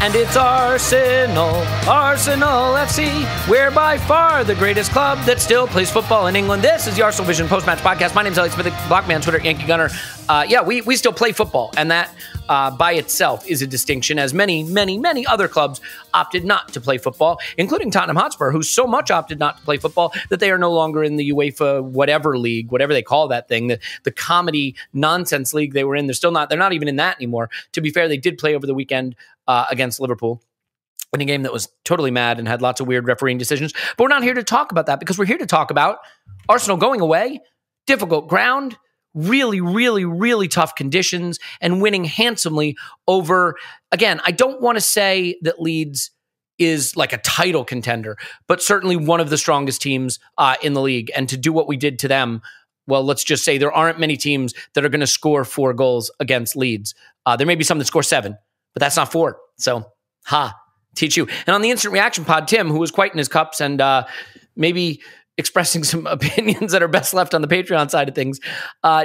And it's Arsenal FC. We're by far the greatest club that still plays football in England. This is the Arsenal Vision Post-Match Podcast. My name's Elliot Smith, Blockman, Twitter, Yankee Gunner. We still play football, and that by itself is a distinction, as many other clubs opted not to play football, including Tottenham Hotspur, who so much opted not to play football that they are no longer in the UEFA whatever league, whatever they call that thing, the comedy nonsense league they were in. They're not even in that anymore. To be fair, they did play over the weekend against Liverpool in a game that was totally mad and had lots of weird refereeing decisions. But we're not here to talk about that, because we're here to talk about Arsenal going away, difficult ground, really tough conditions, and winning handsomely over, again, I don't want to say that Leeds is like a title contender, but certainly one of the strongest teams in the league. And to do what we did to them, well, let's just say there aren't many teams that are going to score 4 goals against Leeds. There may be some that score 7, but that's not 4. So, teach you. And on the instant reaction pod, Tim, who was quite in his cups and maybe expressing some opinions that are best left on the Patreon side of things,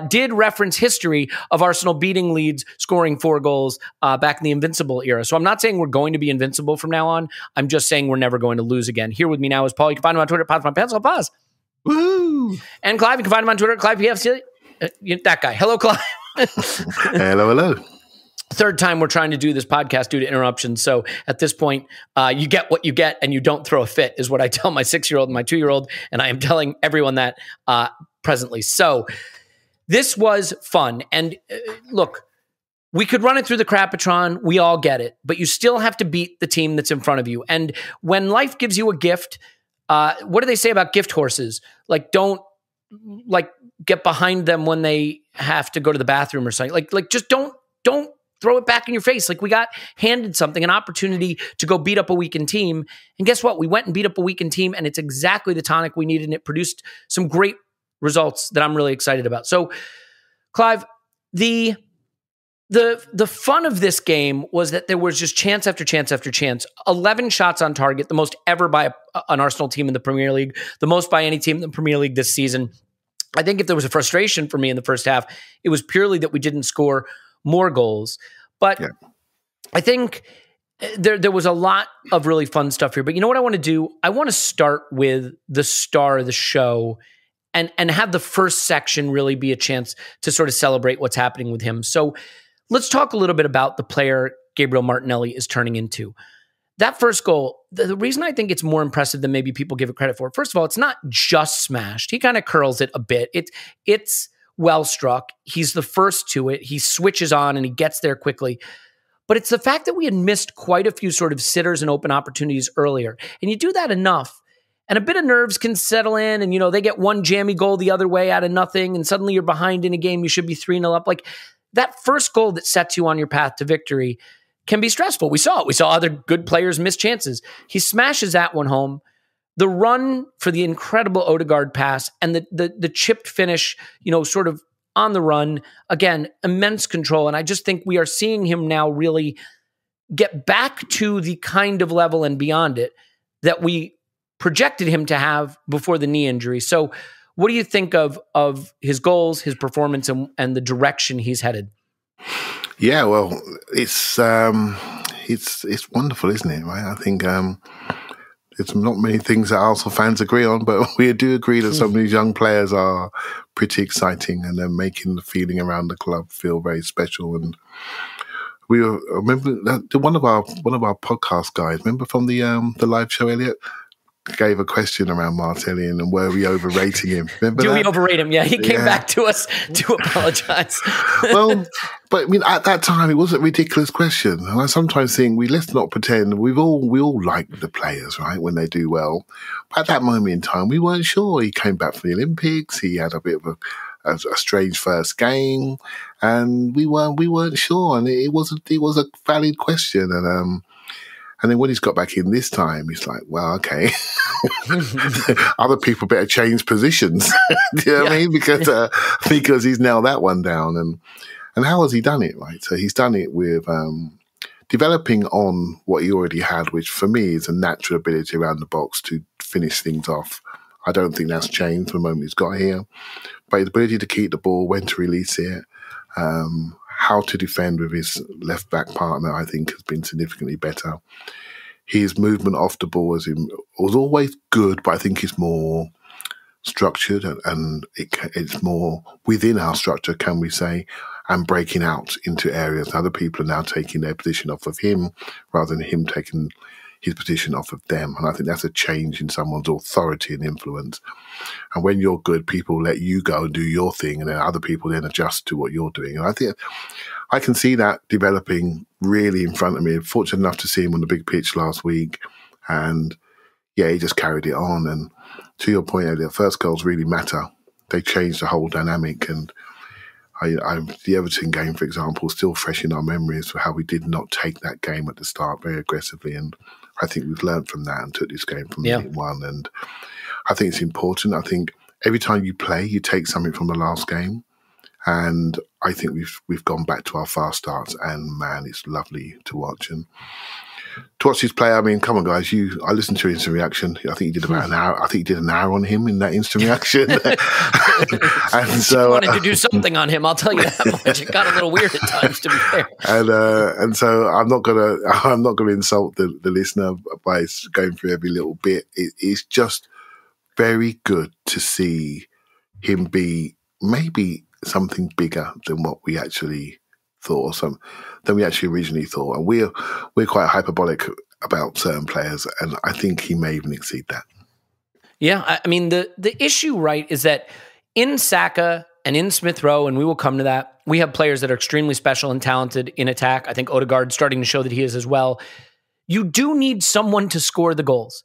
did reference history of Arsenal beating Leeds, scoring 4 goals back in the Invincible era. So I'm not saying we're going to be invincible from now on. I'm just saying we're never going to lose again. Here with me now is Paul. You can find him on Twitter, Pause My Pencil, Pause. Woo! And Clive, you can find him on Twitter, Clive PFC. That guy. Hello, Clive. Hello. Third time we're trying to do this podcast due to interruptions. So at this point, you get what you get and you don't throw a fit, is what I tell my 6-year-old and my 2-year-old. And I am telling everyone that presently. So this was fun. And look, we could run it through the Crapatron. We all get it. But you still have to beat the team that's in front of you. And when life gives you a gift, what do they say about gift horses? Like, don't get behind them when they have to go to the bathroom or something. Like just don't throw it back in your face. Like, we got handed something, an opportunity to go beat up a weakened team. And guess what? We went and beat up a weakened team, and it's exactly the tonic we needed, and it produced some great results that I'm really excited about. So, Clive, the fun of this game was that there was just chance after chance after chance. 11 shots on target, the most ever by an Arsenal team in the Premier League, the most by any team in the Premier League this season. I think if there was a frustration for me in the first half, it was purely that we didn't score more goals. But yeah. I think there was a lot of really fun stuff here. But you know what I want to do? I want to start with the star of the show and have the first section really be a chance to sort of celebrate what's happening with him. So let's talk a little bit about the player Gabriel Martinelli is turning into. That first goal, the reason I think it's more impressive than maybe people give it credit for, first of all, it's not just smashed. He kind of curls it a bit. It's well struck. He's the first to it. He switches on and he gets there quickly. But it's the fact that we had missed quite a few sort of sitters and open opportunities earlier. And you do that enough, and a bit of nerves can settle in, and they get one jammy goal the other way out of nothing, and suddenly you're behind in a game you should be 3-0 up. Like, that first goal that sets you on your path to victory can be stressful. We saw it. We saw other good players miss chances. He smashes that one home. The run for the incredible Odegaard pass and the chipped finish, sort of on the run, again, immense control. And I just think we are seeing him now really get back to the kind of level and beyond it that we projected him to have before the knee injury. So what do you think of his goals, his performance, and the direction he's headed? Yeah, well, it's wonderful, isn't it? Right? I think it's not many things that Arsenal fans agree on, but we do agree that some of these young players are pretty exciting, and they're making the feeling around the club feel very special. And we remember that one of our podcast guys, remember from the live show, Elliot, gave a question around Martinelli and were we overrating him? Remember Do we overrate him? Yeah, he came back to us to apologize. Well, but I mean, at that time, it was a ridiculous question. And I sometimes think let's not pretend we all like the players, right, when they do well. But at that moment in time, we weren't sure. He came back from the Olympics. He had a bit of a strange first game, and we weren't sure. And it was a valid question. And then when he's got back in this time, he's like, well, okay, other people better change positions. Do you know what I mean? Because he's nailed that one down. And how has he done it, right? So he's done it with developing on what he already had, which for me is a natural ability around the box to finish things off. I don't think that's changed from the moment he's got here. But his ability to keep the ball, when to release it, how to defend with his left back partner, I think, has been significantly better. His movement off the ball was always good, but I think it's more structured and it's more within our structure, can we say, and breaking out into areas. Other people are now taking their position off of him rather than him taking his position off of them. And I think that's a change in someone's authority and influence. And when you're good, people let you go and do your thing, and then other people then adjust to what you're doing. And I think I can see that developing really in front of me. I'm fortunate enough to see him on the big pitch last week. And yeah, he just carried it on. And to your point, Elliot, first goals really matter. They change the whole dynamic. And the Everton game, for example, is still fresh in our memories for how we did not take that game at the start very aggressively. And I think we've learned from that and took this game from minute one. And I think it's important. I think every time you play, you take something from the last game. And I think we've gone back to our fast starts. And man, it's lovely to watch. And to watch this play, I mean, come on, guys! I listened to your instant reaction. I think you did about an hour. I think you did an hour on him in that instant reaction. And so, I wanted to do something on him. I'll tell you that much. It got a little weird at times, to be fair. And so I'm not gonna insult the listener by going through every little bit. It's just very good to see him be maybe something bigger than what we actually thought, or than we actually originally thought. And we're quite hyperbolic about certain players, and I think he may even exceed that. Yeah, I mean, the issue, right, is that in Saka and in Smith Rowe, and we will come to that, we have players that are extremely special and talented in attack. I think Odegaard's starting to show that he is as well. You do need someone to score the goals.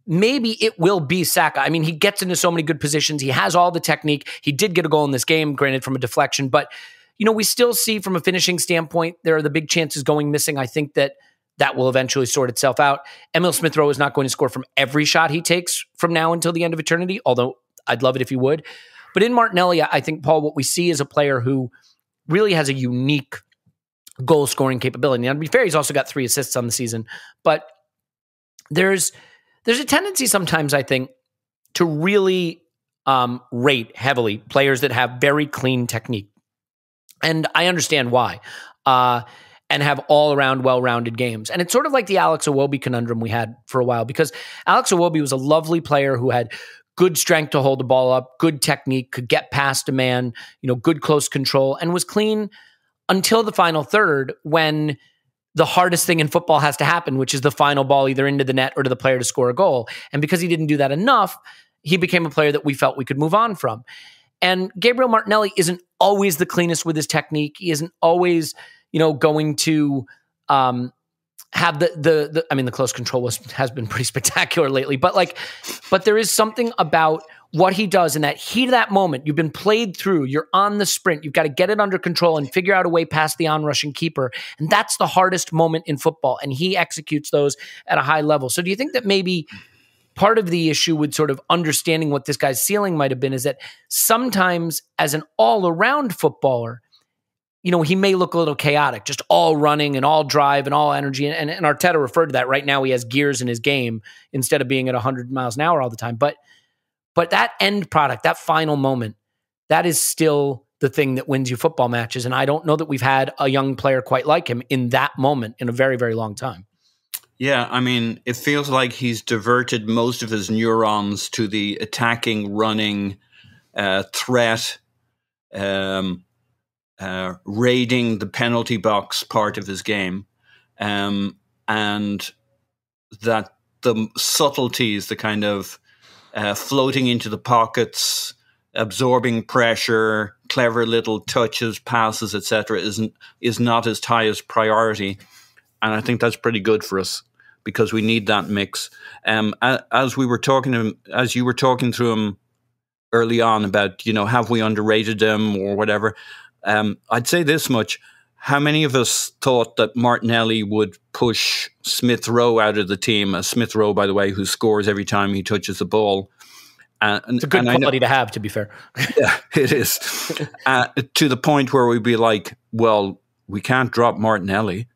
Maybe it will be Saka. I mean, he gets into so many good positions. He has all the technique. He did get a goal in this game, granted from a deflection, but you know, we still see from a finishing standpoint, there are the big chances going missing. I think that will eventually sort itself out. Emil Smith Rowe is not going to score from every shot he takes from now until the end of eternity, although I'd love it if he would. But in Martinelli, I think, Paul, what we see is a player who really has a unique goal-scoring capability. Now, to be fair, he's also got 3 assists on the season. But there's a tendency sometimes, I think, to really rate heavily players that have very clean technique. And I understand why, and have all-around well-rounded games. And it's sort of like the Alex Iwobi conundrum we had for a while, because Alex Iwobi was a lovely player who had good strength to hold the ball up, good technique, could get past a man, you know, good close control, and was clean until the final third, when the hardest thing in football has to happen, which is the final ball either into the net or to the player to score a goal. And because he didn't do that enough, he became a player that we felt we could move on from. And Gabriel Martinelli isn't always the cleanest with his technique. He isn't always, you know, going to have the close control has been pretty spectacular lately. But there is something about what he does in that heat of that moment. You've been played through. You're on the sprint. You've got to get it under control and figure out a way past the onrushing keeper. And that's the hardest moment in football. And he executes those at a high level. So do you think that maybe part of the issue with sort of understanding what this guy's ceiling might have been is that sometimes as an all-around footballer, you know, he may look a little chaotic, just all running and all drive and all energy. And Arteta referred to that. Right now he has gears in his game instead of being at 100 miles an hour all the time. But that end product, that final moment, that is still the thing that wins you football matches. And I don't know that we've had a young player quite like him in that moment in a very, very long time. Yeah, I mean, it feels like he's diverted most of his neurons to the attacking, running, threat, raiding the penalty box part of his game. And that the subtleties, the kind of floating into the pockets, absorbing pressure, clever little touches, passes, etc., is not his highest priority. And I think that's pretty good for us because we need that mix. As you were talking through him early on about, you know, have we underrated him or whatever? I'd say this much. How many of us thought that Martinelli would push Smith Rowe out of the team? Smith Rowe, by the way, who scores every time he touches the ball. It's a good quality to have, to be fair. Yeah, it is. To the point where we'd be like, well, we can't drop Martinelli.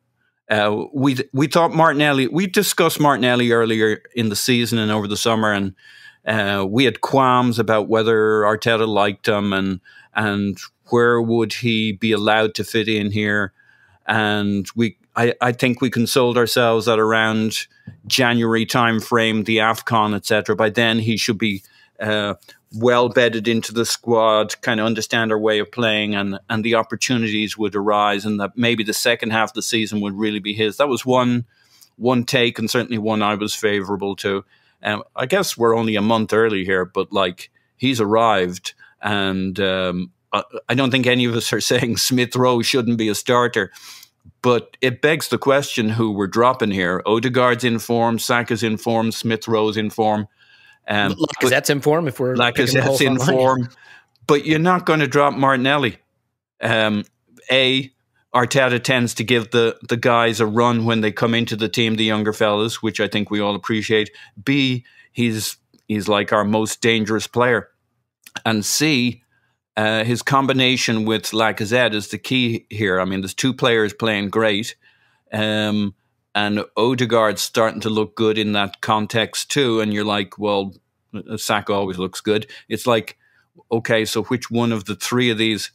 We thought Martinelli. We discussed Martinelli earlier in the season and over the summer, and we had qualms about whether Arteta liked him and Where would he be allowed to fit in here? And I think we consoled ourselves at around January time frame, the AFCON, etc. By then, he should be well bedded into the squad, kind of understand our way of playing, and the opportunities would arise, and that maybe the second half of the season would really be his. That was one take, and certainly one I was favourable to. I guess we're only a month early here, but like, he's arrived, and I don't think any of us are saying Smith Rowe shouldn't be a starter. But it begs the question who we're dropping here. Odegaard's in form, Saka's in form, Smith Rowe's in form. Lacazette's in form if we're Lacazette's in form. But you're not going to drop Martinelli. Arteta tends to give the guys a run when they come into the team, the younger fellas, which I think we all appreciate. B, he's like our most dangerous player. And C, his combination with Lacazette is the key here. I mean, there's two players playing great, and Odegaard's starting to look good in that context too. And you're like, well, Saka always looks good. It's like, okay, so which one of the three of these,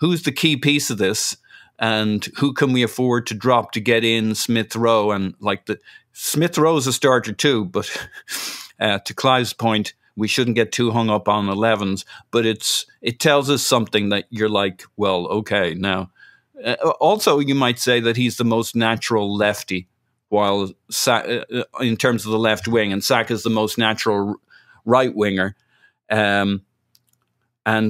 who's the key piece of this, and who can we afford to drop to get in Smith Rowe? And like, the Smith Rowe's a starter too, but to Clive's point, we shouldn't get too hung up on 11s, but it tells us something that you're like, well, okay, now. Also, you might say that he's the most natural lefty, while in terms of the left wing, and Saka's the most natural right winger. And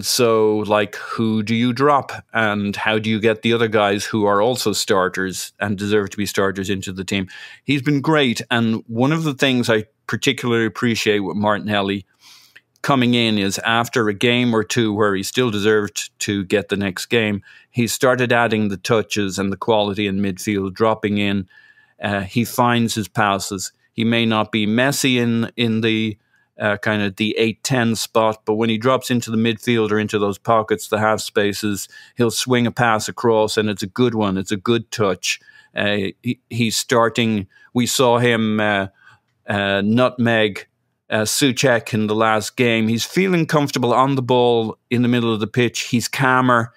so, like, who do you drop, and how do you get the other guys who are also starters and deserve to be starters into the team? He's been great, and one of the things I particularly appreciate with Martinelli coming in is after a game or two where he still deserved to get the next game, he started adding the touches and the quality in midfield, dropping in. He finds his passes. He may not be Messi in the kind of the 8-10 spot, but when he drops into the midfield or into those pockets, the half spaces, he'll swing a pass across, and it's a good one. It's a good touch. He's starting. We saw him nutmeg Souček in the last game. He's feeling comfortable on the ball in the middle of the pitch. He's calmer,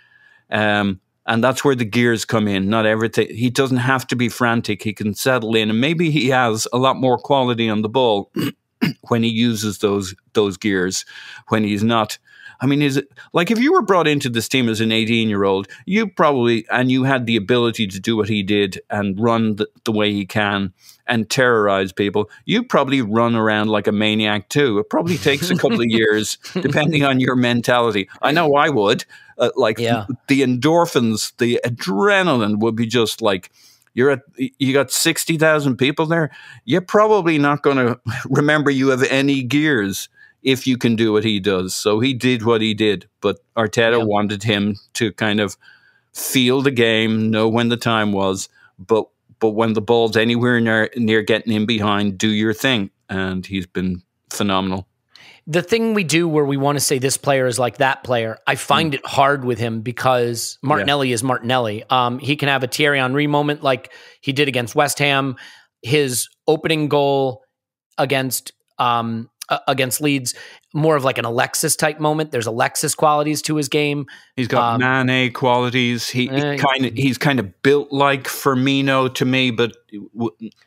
and that's where the gears come in. Not everything. He doesn't have to be frantic. He can settle in, and maybe he has a lot more quality on the ball when he uses those gears. When he's not. I mean, is it like if you were brought into this team as an 18-year-old, you probably, and you had the ability to do what he did and run the way he can and terrorize people, you probably run around like a maniac too. It probably takes a couple of years, depending on your mentality. I know I would. The endorphins, the adrenaline would be just like, you got 60,000 people there. You're probably not going to remember you have any gears if you can do what he does. So he did what he did, but Arteta wanted him to kind of feel the game, know when the time was, but when the ball's anywhere near getting in behind, do your thing. And he's been phenomenal. The thing we do where we want to say this player is like that player, I find it hard with him because Martinelli is Martinelli. He can have a Thierry Henry moment like he did against West Ham. His opening goal against Leeds, more of like an Alexis type moment. There's Alexis qualities to his game. He's got Mane qualities. He's kind of built like Firmino to me, but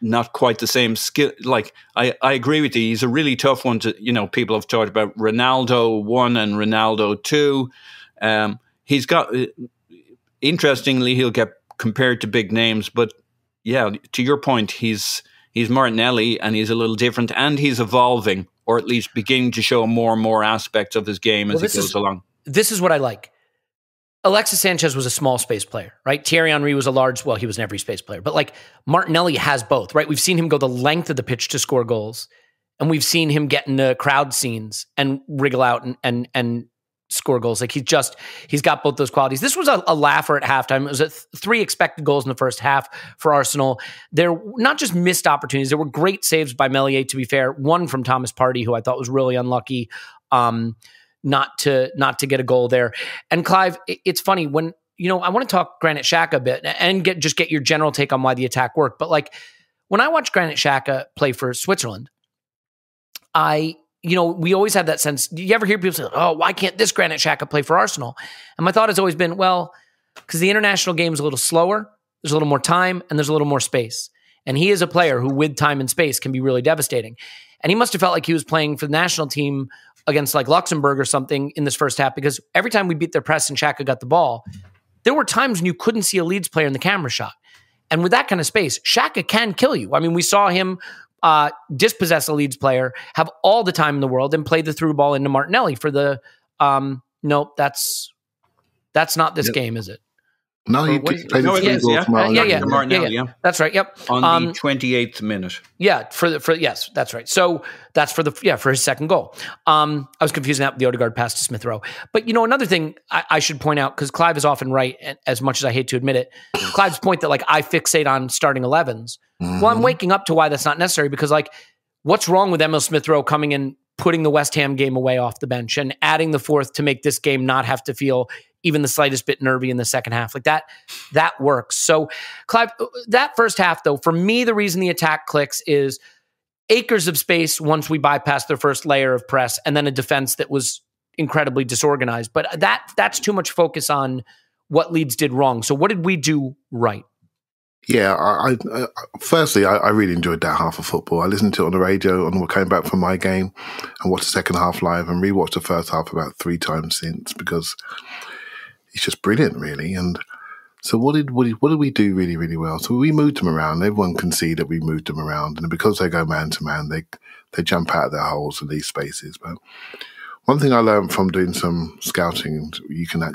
not quite the same skill. Like I agree with you. He's a really tough one to, people have talked about Ronaldo 1 and Ronaldo 2. He's got, interestingly, he'll get compared to big names, but yeah, to your point, he's Martinelli, and he's a little different, and he's evolving, or at least beginning to show more and more aspects of his game as he goes along. This is what I like. Alexis Sanchez was a small space player, right? Thierry Henry was he was an every space player. But like Martinelli has both, right? We've seen him go the length of the pitch to score goals, and we've seen him get into crowd scenes and wriggle out and score goals. Like he's got both those qualities. This was a laugher at halftime. It was 3 expected goals in the first half for Arsenal. They're not just missed opportunities. There were great saves by Meslier, to be fair. One from Thomas Partey, who I thought was really unlucky not to get a goal there. And Clive, it's funny when, I want to talk Granit Xhaka a bit and get your general take on why the attack worked. But like when I watch Granit Xhaka play for Switzerland, I we always have that sense. Do you ever hear people say, oh, why can't this Granit Xhaka play for Arsenal? And my thought has always been, well, because the international game is a little slower, there's a little more time, and there's a little more space. And he is a player who, with time and space, can be really devastating. And he must have felt like he was playing for the national team against like Luxembourg or something in this first half, because every time we beat their press and Xhaka got the ball, there were times when you couldn't see a Leeds player in the camera shot. And with that kind of space, Xhaka can kill you. I mean, we saw him dispossess a Leeds player, have all the time in the world, and play the through ball into Martinelli for the, no, that's not this game, is it? No, he played the three balls. Martinelli, yeah. That's right. Yep. On the 28th minute. Yeah. Yes, that's right. So that's for his second goal. I was confusing that with the Odegaard pass to Smith Rowe. But another thing I should point out, because Clive is often right, as much as I hate to admit it, Clive's point that like I fixate on starting 11s. Well, I'm waking up to why that's not necessary, because like what's wrong with Emil Smith Rowe coming in, putting the West Ham game away off the bench and adding the fourth to make this game not have to feel even the slightest bit nervy in the second half? Like that works. So Clive, that first half though, for me, the reason the attack clicks is acres of space once we bypass their first layer of press, and then a defense that was incredibly disorganized. But that's too much focus on what Leeds did wrong. So what did we do right? Yeah, firstly, I really enjoyed that half of football. I listened to it on the radio on what came back from my game and watched the second half live and rewatched the first half about 3 times since, because it's just brilliant, really. And so what did we do really, really well? So we moved them around. Everyone can see that we moved them around. And because they go man to man, they jump out of their holes in these spaces. But one thing I learned from doing some scouting, you can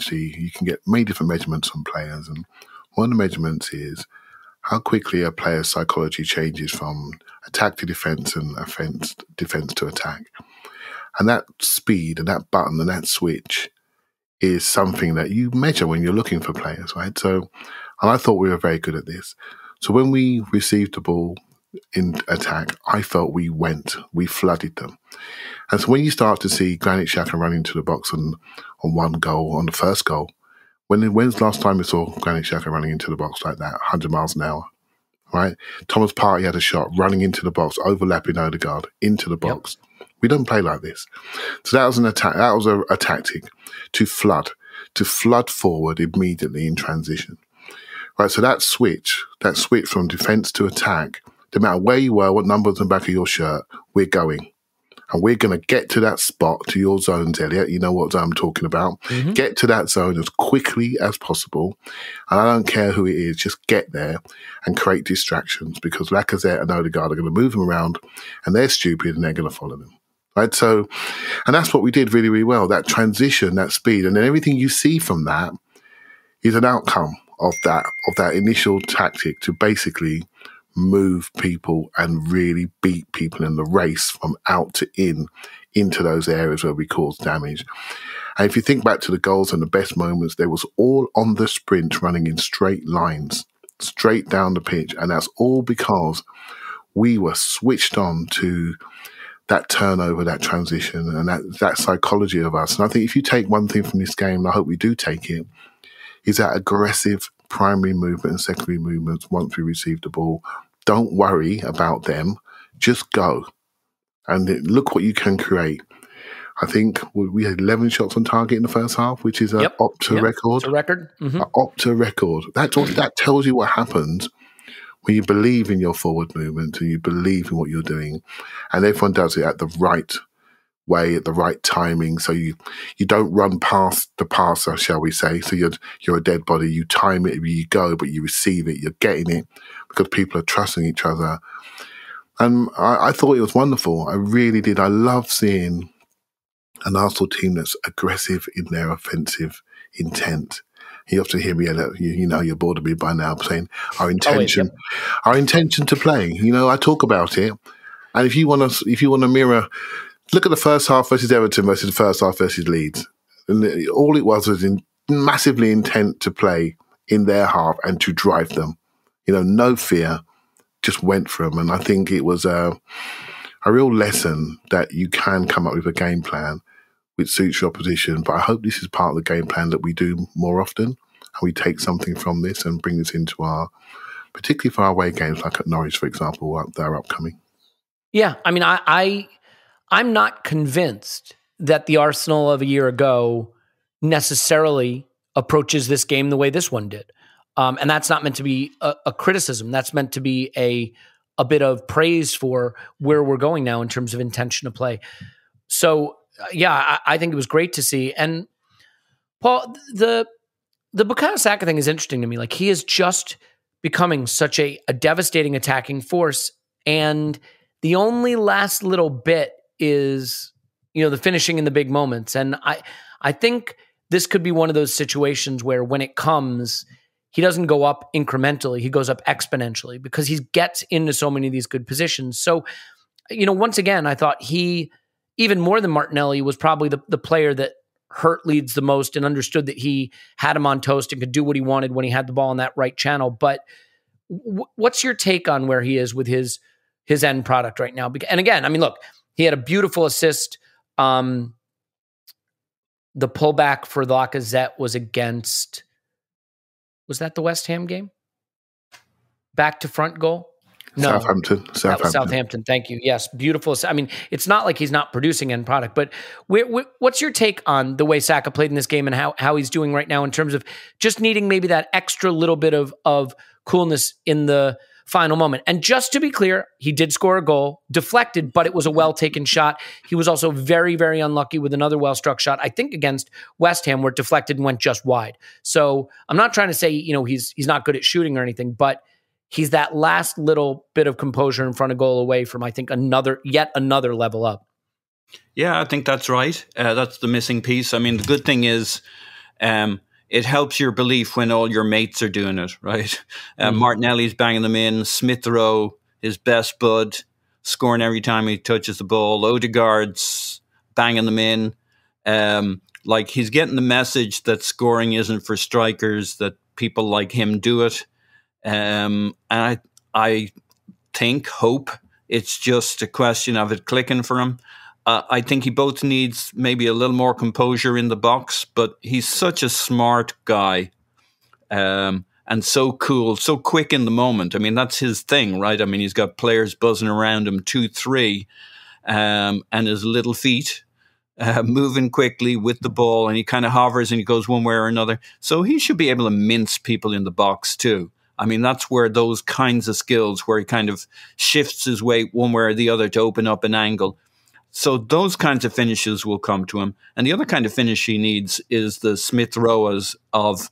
get many different measurements on players. And one of the measurements is how quickly a player's psychology changes from attack to defense and defense to attack. And that speed and that button and that switch is something that you measure when you're looking for players, right? So, and I thought we were very good at this. So when we received the ball in attack, I felt we flooded them. And so when you start to see Granit Xhaka running into the box on one goal, on the first goal, when's the last time you saw Granit Xhaka running into the box like that, 100 miles an hour, right? Thomas Partey had a shot running into the box, overlapping Odegaard into the box. Yep. We don't play like this. So that was an attack. That was a tactic to flood forward immediately in transition. Right. So that switch from defense to attack, no matter where you were, what number was on the back of your shirt, we're going. And we're going to get to that spot, to your zones, Elliot. You know what I'm talking about. Mm-hmm. Get to that zone as quickly as possible. And I don't care who it is, just get there and create distractions, because Lacazette and Odegaard are going to move them around and they're stupid and they're going to follow them. Right. So, and that's what we did really, really well. That transition, that speed, and then everything you see from that is an outcome of that initial tactic to basically move people and really beat people in the race from out to into those areas where we cause damage. And if you think back to the goals and the best moments, they was all on the sprint, running in straight lines, straight down the pitch. And that's all because we were switched on to that turnover, that transition, and that psychology of us. And I think if you take one thing from this game, and I hope we do take it, is that aggressive primary movement and secondary movements once we receive the ball. Don't worry about them. Just go. And look what you can create. I think we had 11 shots on target in the first half, which is an Opta record. It's a record. Mm-hmm. An Opta record. That tells you what happens when you believe in your forward movement and you believe in what you're doing. And everyone does it at the right way, at the right timing. So you don't run past the passer, shall we say. So you're a dead body. You time it, you go, but you receive it. You're getting it because people are trusting each other. And I thought it was wonderful. I really did. I love seeing an Arsenal team that's aggressive in their offensive intent. You often hear me, you know, you're bored of me by now, saying our intention to play. You know, I talk about it, and if you want to mirror, look at the first half versus Everton versus the first half versus Leeds, and all it was massively intent to play in their half and to drive them. You know, no fear, just went for them, and I think it was a real lesson that you can come up with a game plan which suits your opposition. But I hope this is part of the game plan that we do more often, and we take something from this and bring this into particularly for our away games, like at Norwich, for example, that are upcoming. Yeah, I mean, I'm not convinced that the Arsenal of a year ago necessarily approaches this game the way this one did. And that's not meant to be a criticism. That's meant to be a bit of praise for where we're going now in terms of intention of play. So, yeah, I think it was great to see. And Paul, the Bukayo Saka thing is interesting to me. Like, he is just becoming such a devastating attacking force. And the only last little bit is, the finishing in the big moments. And I think this could be one of those situations where when it comes, he doesn't go up incrementally. He goes up exponentially because he gets into so many of these good positions. So, once again, I thought he, even more than Martinelli, was probably the player that hurt Leeds the most and understood that he had him on toast and could do what he wanted when he had the ball in that right channel. But what's your take on where he is with his end product right now? And again, I mean, look, he had a beautiful assist. The pullback for Lacazette was against, was that the West Ham game? Back to front goal? No. Southampton. That was Southampton. Thank you. Yes, beautiful. I mean, it's not like he's not producing end product, but what's your take on the way Saka played in this game and how he's doing right now in terms of just needing maybe that extra little bit of coolness in the final moment? And just to be clear, he did score a goal, deflected, but it was a well-taken shot. He was also very, very unlucky with another well-struck shot, I think against West Ham, where it deflected and went just wide. So I'm not trying to say, he's not good at shooting or anything, but he's that last little bit of composure in front of goal away from, I think, yet another level up. Yeah, I think that's right. That's the missing piece. I mean, the good thing is it helps your belief when all your mates are doing it, right? Martinelli's banging them in. Smith Rowe, his best bud, scoring every time he touches the ball. Odegaard's banging them in. Like, he's getting the message that scoring isn't for strikers, that people like him do it. And I hope it's just a question of it clicking for him. I think he both needs maybe a little more composure in the box, but he's such a smart guy and so cool, so quick in the moment. I mean, that's his thing, right? I mean, he's got players buzzing around him 2-3 and his little feet moving quickly with the ball, and he kind of hovers and he goes one way or another. So he should be able to mince people in the box too. I mean, that's where those kinds of skills, where he kind of shifts his weight one way or the other to open up an angle. So those kinds of finishes will come to him. And the other kind of finish he needs is the Smith Rowe's of,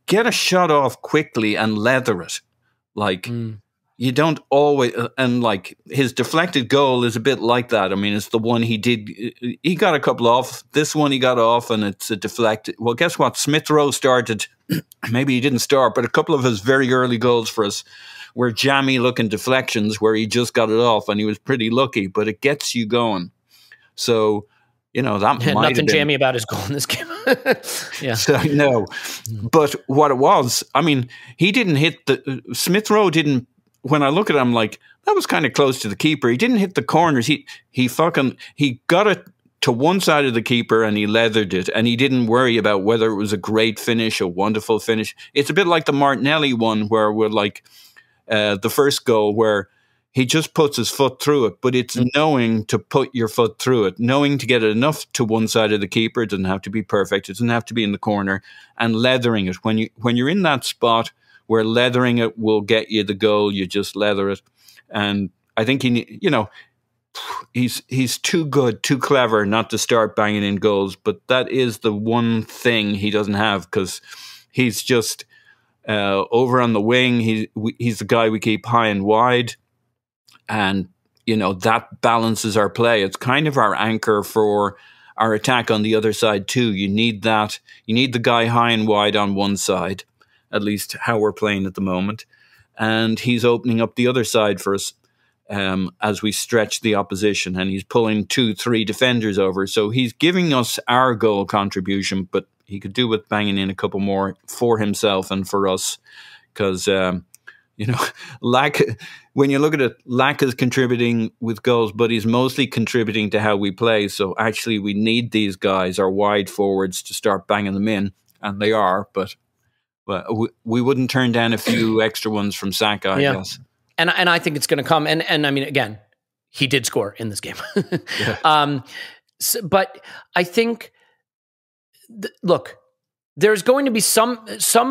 get a shot off quickly and leather it. Like, you don't always, and like his deflected goal is a bit like that. I mean, it's the one he did, he got a couple off. This one he got off and it's a deflected. Well, guess what? Smith Rowe started, maybe he didn't start, but a couple of his very early goals for us were jammy looking deflections where he just got it off and he was pretty lucky, but it gets you going. So, that might nothing jammy about his goal in this game. Yeah. So, no. But what it was, I mean, he didn't hit Smith Rowe didn't, when I look at him, like, that was kind of close to the keeper. He didn't hit the corners. He got it to one side of the keeper and he leathered it, and he didn't worry about whether it was a great finish, a wonderful finish. It's a bit like the Martinelli one where we're like the first goal where he just puts his foot through it, but it's knowing to put your foot through it, knowing to get it enough to one side of the keeper. It doesn't have to be perfect. It doesn't have to be in the corner, and leathering it. When you're in that spot where leathering it will get you the goal, you just leather it. And I think he's too good, too clever not to start banging in goals. But that is the one thing he doesn't have, because he's just over on the wing. He's the guy we keep high and wide. And, that balances our play. It's kind of our anchor for our attack on the other side too. You need that. You need the guy high and wide on one side, at least how we're playing at the moment. And he's opening up the other side for us as we stretch the opposition. And he's pulling 2-3 defenders over. So he's giving us our goal contribution, but he could do with banging in a couple more for himself and for us. Because, when you look at it, Lack is contributing with goals, but he's mostly contributing to how we play. So actually we need these guys, our wide forwards, to start banging them in. And they are, but we wouldn't turn down a few extra ones from Saka, I guess. And I think it's going to come. And I mean, again, he did score in this game. Yeah. But I think, look, there's going to be some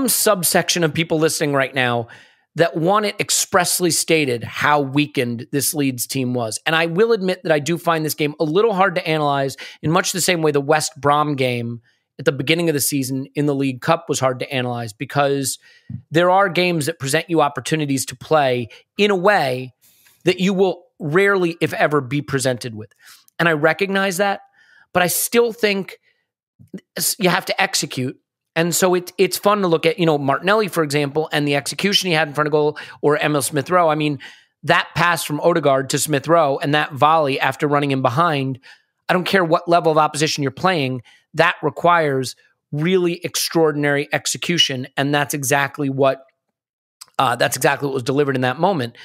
subsection of people listening right now that want it expressly stated how weakened this Leeds team was. And I will admit that I do find this game a little hard to analyze in much the same way the West Brom game at the beginning of the season in the League Cup was hard to analyze, because there are games that present you opportunities to play in a way that you will rarely, if ever, be presented with. And I recognize that, but I still think you have to execute. And so it's fun to look at, Martinelli, for example, and the execution he had in front of goal, or Emil Smith-Rowe. I mean, that pass from Odegaard to Smith-Rowe and that volley after running him behind, I don't care what level of opposition you're playing, that requires really extraordinary execution. And that's exactly what was delivered in that moment.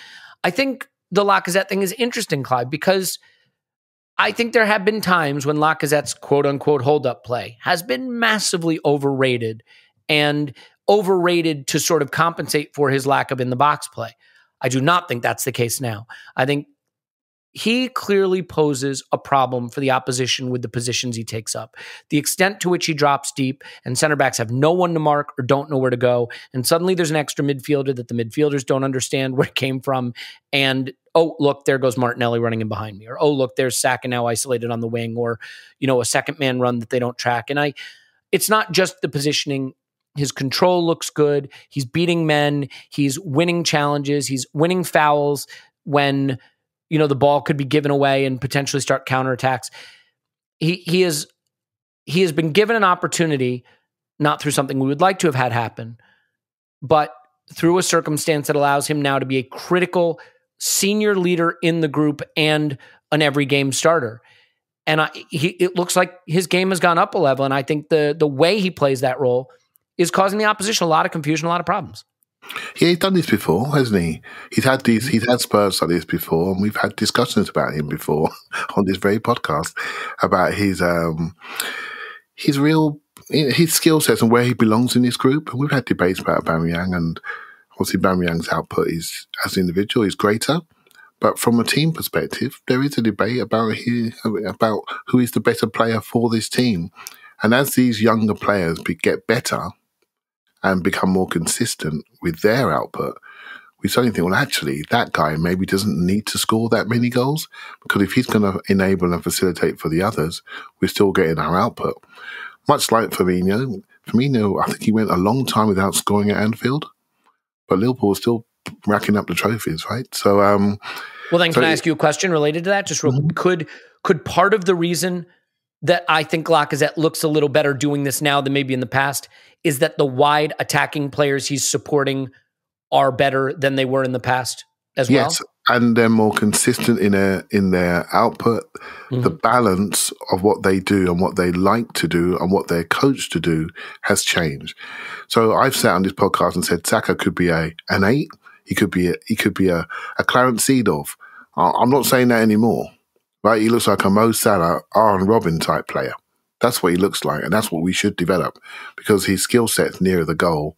I think the Lacazette thing is interesting, Clive, because I think there have been times when Lacazette's quote-unquote hold-up play has been massively overrated, and overrated to sort of compensate for his lack of in-the-box play. I do not think that's the case now. I think he clearly poses a problem for the opposition with the positions he takes up. The extent to which he drops deep and center backs have no one to mark or don't know where to go, and suddenly there's an extra midfielder that the midfielders don't understand where it came from, and oh, look, there goes Martinelli running in behind me. Or, oh, look, there's Saka now isolated on the wing, or, a second man run that they don't track. And it's not just the positioning. His control looks good. He's beating men. He's winning challenges. He's winning fouls when, the ball could be given away and potentially start counterattacks. He has been given an opportunity, not through something we would like to have had happen, but through a circumstance that allows him now to be a critical senior leader in the group and an every game starter. And it looks like his game has gone up a level. And I think the way he plays that role is causing the opposition a lot of confusion, a lot of problems. Yeah, he's done this before, hasn't he? He's had spurts like this before, and we've had discussions about him before on this very podcast about his skill sets and where he belongs in this group. And we've had debates about Aubameyang, and obviously Aubameyang's output is, as an individual, is greater. But from a team perspective, there is a debate about who is the better player for this team. And as these younger players get better and become more consistent with their output, we suddenly think, well, actually, that guy maybe doesn't need to score that many goals, because if he's going to enable and facilitate for the others, we're still getting our output. Much like Firmino, I think he went a long time without scoring at Anfield, but Liverpool was still racking up the trophies, right? So, well, then, can I ask you a question related to that? Just could part of the reason that I think Lacazette looks a little better doing this now than maybe in the past is that the wide attacking players he's supporting are better than they were in the past as well? Yes, and they're more consistent in their output. Mm-hmm. The balance of what they do and what they like to do and what they're coached to do has changed. So I've sat on this podcast and said Saka could be an 8. He could be a Clarence Seedorf. I'm not saying that anymore, right? He looks like a Mo Salah, Aaron Robin type player. That's what he looks like, and that's what we should develop, because his skill set's nearer the goal.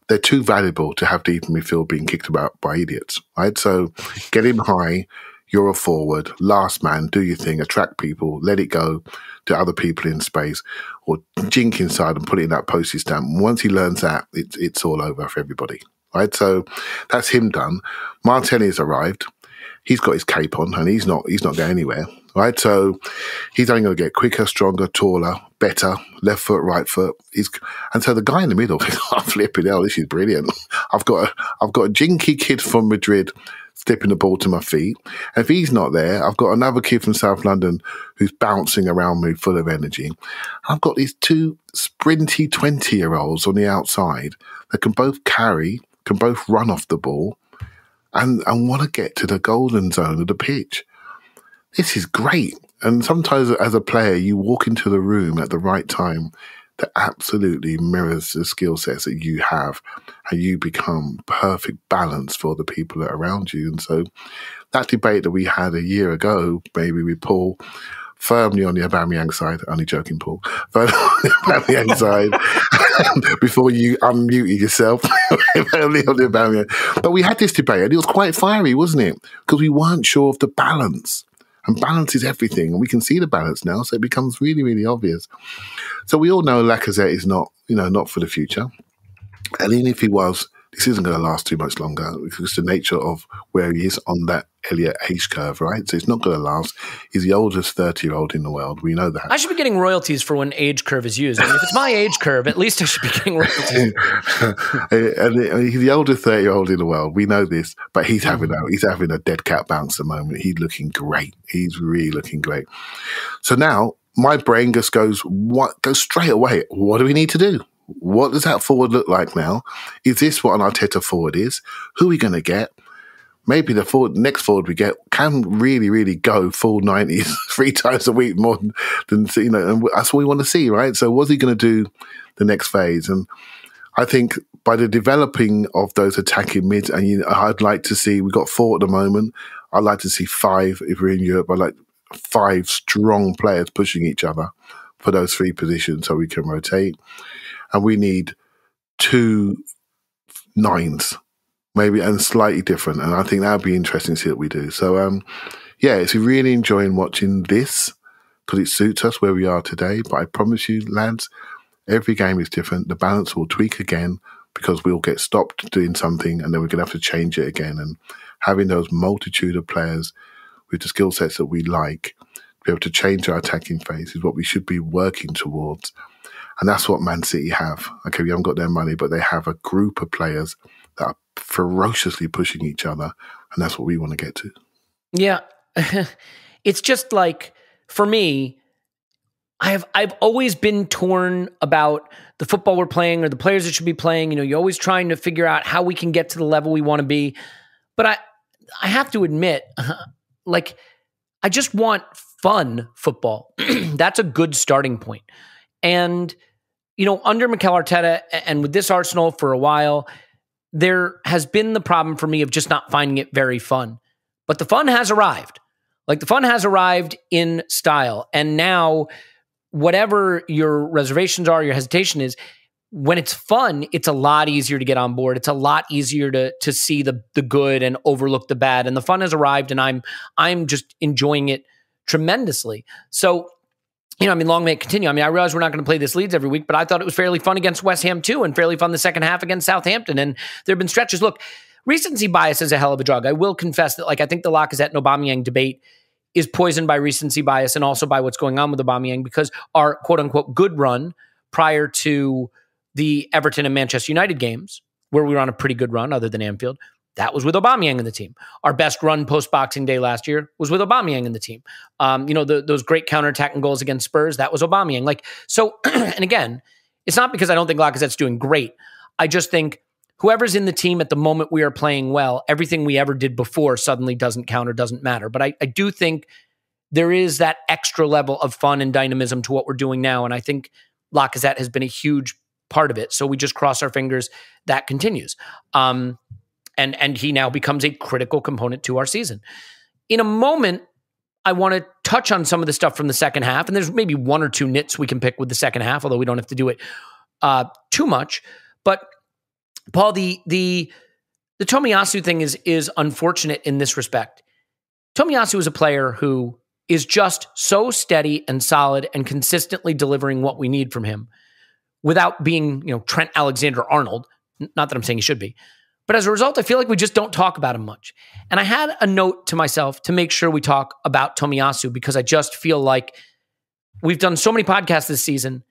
They're too valuable to have deep in midfield being kicked about by idiots, right? So get him high, you're a forward, last man, do your thing, attract people, let it go to other people in space, or jink inside and put it in that postage stamp. Once he learns that, it's all over for everybody, right? So that's him done. Martinelli has arrived. He's got his cape on and he's not going anywhere, right? So he's only going to get quicker, stronger, taller, better, left foot, right foot. And so the guy in the middle, I'm flipping hell, this is brilliant. I've got a jinky kid from Madrid slipping the ball to my feet. And if he's not there, I've got another kid from South London who's bouncing around me full of energy. I've got these 2 sprinty 20-year-olds on the outside that can both carry, can both run off the ball, and want to get to the golden zone of the pitch. This is great. And sometimes as a player, you walk into the room at the right time that absolutely mirrors the skill sets that you have, and you become perfect balance for the people that are around you. And so that debate that we had a year ago, maybe with Paul, firmly on the Aubameyang side. Only joking, Paul. Firmly on the Aubameyang side. Before you unmuted yourself. Firmly on the Aubameyang. But we had this debate, and it was quite fiery, wasn't it? Because we weren't sure of the balance. And balance is everything. And we can see the balance now, so it becomes really, really obvious. So we all know Lacazette is not for the future. And even if he was, this isn't going to last too much longer because the nature of where he is on that Elliot age curve, right? So it's not going to last. He's the oldest 30-year-old in the world. We know that. I should be getting royalties for when age curve is used. I mean, if it's my age curve, at least I should be getting royalties. And he's the oldest 30-year-old in the world. We know this, but he's having a dead cat bounce at the moment. He's looking great. He's really looking great. So now my brain just goes straight away. What do we need to do? What does that forward look like now? Is this what an Arteta forward is? Who are we going to get? Maybe the next forward we get can really, really go full 90s 3 times a week more than and that's what we want to see, right? So what's he going to do the next phase? And I think by the developing of those attacking mids, and I'd like to see, we've got 4 at the moment. I'd like to see 5 if we're in Europe. I'd like 5 strong players pushing each other for those 3 positions so we can rotate. And we need 2 9s, maybe, and slightly different. And I think that would be interesting to see what we do. So, it's really enjoying watching this because it suits us where we are today. But I promise you, lads, every game is different. The balance will tweak again because we'll get stopped doing something and then we're going to have to change it again. And having those multitude of players with the skill sets that we like, to be able to change our attacking phase is what we should be working towards. And that's what Man City have. Okay, we haven't got their money, but they have a group of players that are ferociously pushing each other. And that's what we want to get to. Yeah. It's just like, for me, I've always been torn about the football we're playing or the players that should be playing. You're always trying to figure out how we can get to the level we want to be. But I have to admit, I just want fun football. That's a good starting point. And under Mikel Arteta and with this Arsenal for a while, there has been the problem for me of just not finding it very fun. But the fun has arrived. The fun has arrived in style. And now, whatever your reservations are, your hesitation is, when it's fun, it's a lot easier to get on board. It's a lot easier to see the good and overlook the bad. And the fun has arrived, and I'm just enjoying it tremendously. So, long may it continue. I realize we're not going to play this Leeds every week, but I thought it was fairly fun against West Ham too, and fairly fun the second half against Southampton. And there have been stretches. Look, recency bias is a hell of a drug. I will confess that, I think the Lacazette and Aubameyang debate is poisoned by recency bias and also by what's going on with Aubameyang, because our quote-unquote good run prior to the Everton and Manchester United games, where we were on a pretty good run other than Anfield, that was with Aubameyang in the team. Our best run post-Boxing Day last year was with Aubameyang in the team. Those great counterattacking goals against Spurs, that was Aubameyang. And again, it's not because I don't think Lacazette's doing great. I just think whoever's in the team at the moment we are playing well, everything we ever did before suddenly doesn't count or doesn't matter. But I do think there is that extra level of fun and dynamism to what we're doing now. And I think Lacazette has been a huge part of it. So we just cross our fingers that continues. And he now becomes a critical component to our season. In a moment, I want to touch on some of the stuff from the second half. And there's maybe 1 or 2 nits we can pick with the second half, although we don't have to do it too much. But Paul, the Tomiyasu thing is unfortunate in this respect. Tomiyasu is a player who is just so steady and solid and consistently delivering what we need from him without being, Trent Alexander-Arnold. Not that I'm saying he should be. But as a result, I feel like we just don't talk about him much. And I had a note to myself to make sure we talk about Tomiyasu, because I just feel like we've done so many podcasts this season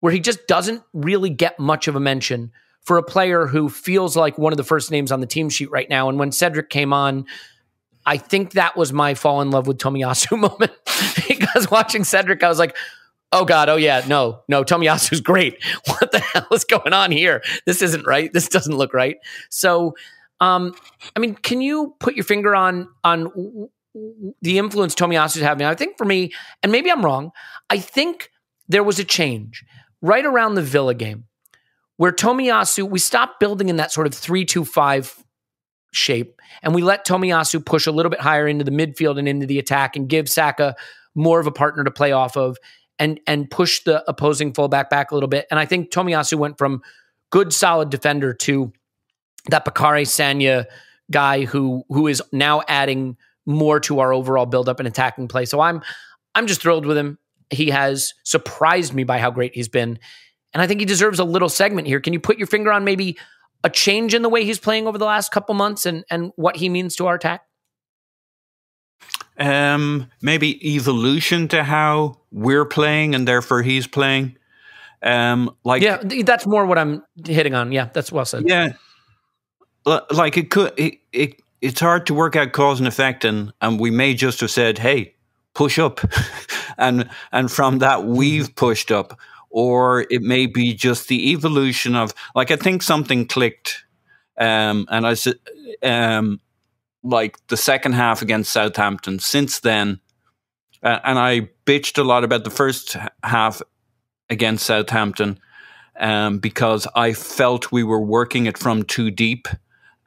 where he just doesn't really get much of a mention for a player who feels like one of the first names on the team sheet right now. And when Cedric came on, I think that was my fall in love with Tomiyasu moment. Because watching Cedric, I was like, oh God, oh yeah, no, Tomiyasu's great. What the hell is going on here? This isn't right. This doesn't look right. So, can you put your finger on the influence Tomiyasu's having? I think for me, and maybe I'm wrong, I think there was a change right around the Villa game where Tomiyasu, we stopped building in that sort of 3-2-5 shape, and we let Tomiyasu push a little bit higher into the midfield and into the attack and give Saka more of a partner to play off of and push the opposing fullback back a little bit. And I think Tomiyasu went from good, solid defender to that Bakary Sagna guy who is now adding more to our overall build-up and attacking play. So I'm just thrilled with him. He has surprised me by how great he's been. And I think he deserves a little segment here. Can you put your finger on maybe a change in the way he's playing over the last couple months and what he means to our attack? Maybe evolution to how we're playing and therefore he's playing. Yeah, that's more what I'm hitting on. Yeah, that's well said. Yeah. Like it's hard to work out cause and effect, and we may just have said, hey, push up. and from that we've pushed up. Or it may be just the evolution of, like, I think something clicked. And I said, like the second half against Southampton. Since then, and I bitched a lot about the first half against Southampton because I felt we were working it from too deep,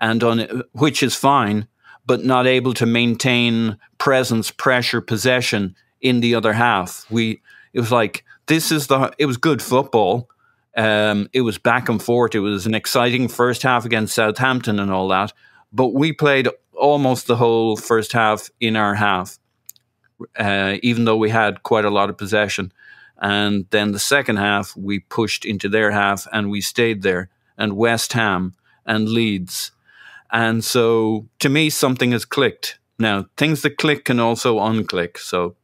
and which is fine, but not able to maintain presence, pressure, possession in the other half. It was like, it was good football. It was back and forth. It was an exciting first half against Southampton and all that. But we played almost the whole first half in our half, even though we had quite a lot of possession. And then the second half, we pushed into their half and we stayed there. And West Ham and Leeds. And so, to me, something has clicked. Now, things that click can also unclick. So,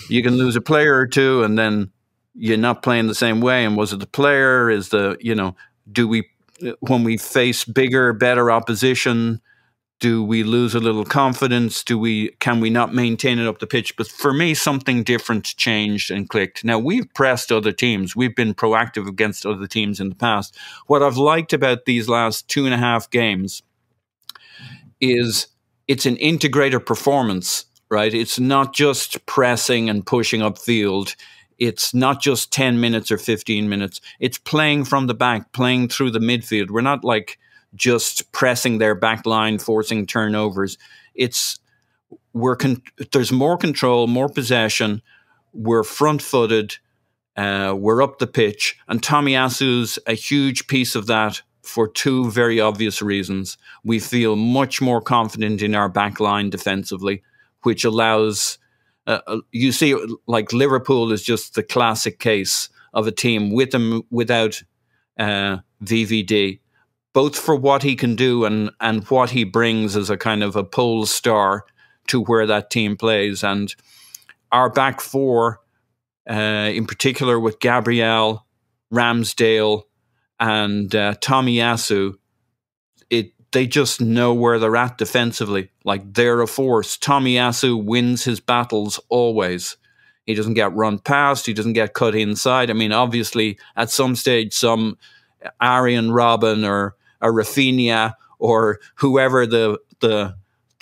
you can lose a player or two and then you're not playing the same way. And was it the player? When we face bigger, better opposition, do we lose a little confidence? Can we not maintain it up the pitch? But for me, something different changed and clicked. Now, we've pressed other teams. We've been proactive against other teams in the past. What I've liked about these last 2.5 games is it's an integrated performance, right? It's not just pressing and pushing upfield. It's not just 10 minutes or 15 minutes. It's playing from the back, playing through the midfield. We're not like just pressing their back line, forcing turnovers. There's more control, more possession. We're front-footed. We're up the pitch. And Tomiyasu's a huge piece of that for two very obvious reasons. We feel much more confident in our back line defensively, which allows... you see, like Liverpool is just the classic case of a team with and without VVD, both for what he can do and what he brings as a kind of a pole star to where that team plays. And our back four, in particular with Gabriel, Ramsdale, and Tomiyasu, they just know where they're at defensively. Like, they're a force. Tomiyasu wins his battles always. He doesn't get run past. He doesn't get cut inside. I mean, obviously, at some stage, some Arjen Robben or a Rafinha or whoever the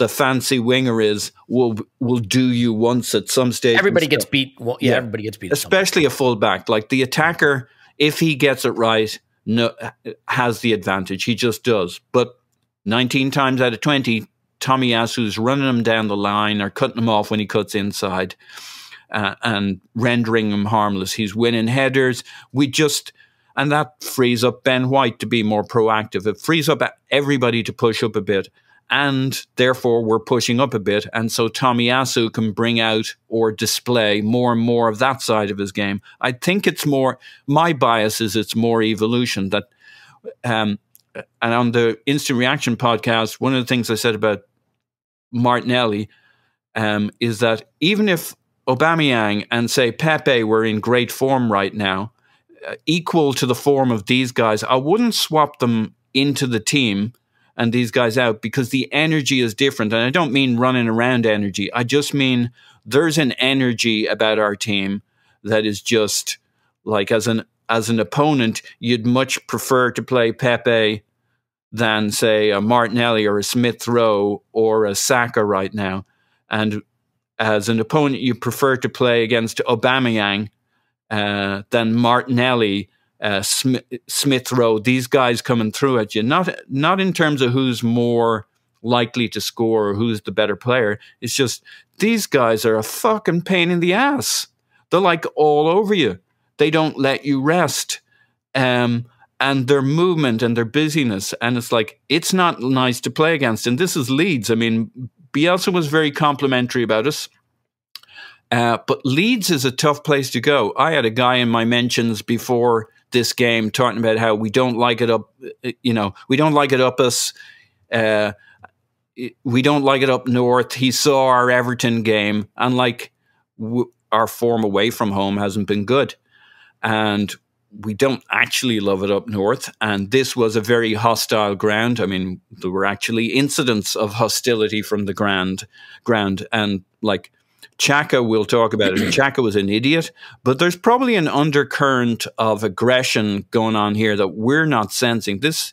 fancy winger is will do you once at some stage. Everybody gets beat. Well, yeah, everybody gets beat. Especially a fullback. Like, the attacker, if he gets it right, has the advantage. He just does. But 19 times out of 20, Tomiyasu's running him down the line or cutting him off when he cuts inside and rendering him harmless. He's winning headers. And that frees up Ben White to be more proactive. It frees up everybody to push up a bit. And therefore, we're pushing up a bit. And so Tomiyasu can bring out or display more and more of that side of his game. I think it's more, my bias is it's more evolution that, and on the Instant Reaction podcast, one of the things I said about Martinelli is that even if Aubameyang and, say, Pepe were in great form right now, equal to the form of these guys, I wouldn't swap them into the team and these guys out because the energy is different. And I don't mean running around energy. I just mean there's an energy about our team that is just like, as an opponent, you'd much prefer to play Pepe than, say, a Martinelli or a Smith Rowe or a Saka right now. And as an opponent, you prefer to play against Aubameyang than Martinelli, Smith Rowe, these guys coming through at you. Not in terms of who's more likely to score or who's the better player. It's just these guys are a fucking pain in the ass. They're like all over you. They don't let you rest. And their movement and their busyness. And it's like, it's not nice to play against. And this is Leeds. I mean, Bielsa was very complimentary about us. But Leeds is a tough place to go. I had a guy in my mentions before this game talking about how we don't like it up, we don't like it up us. We don't like it up north. He saw our Everton game, and our form away from home hasn't been good. And we don't actually love it up north. And this was a very hostile ground. I mean, there were actually incidents of hostility from the ground. And like Xhaka, we'll talk about it. Xhaka was an idiot, but there's probably an undercurrent of aggression going on here that we're not sensing. This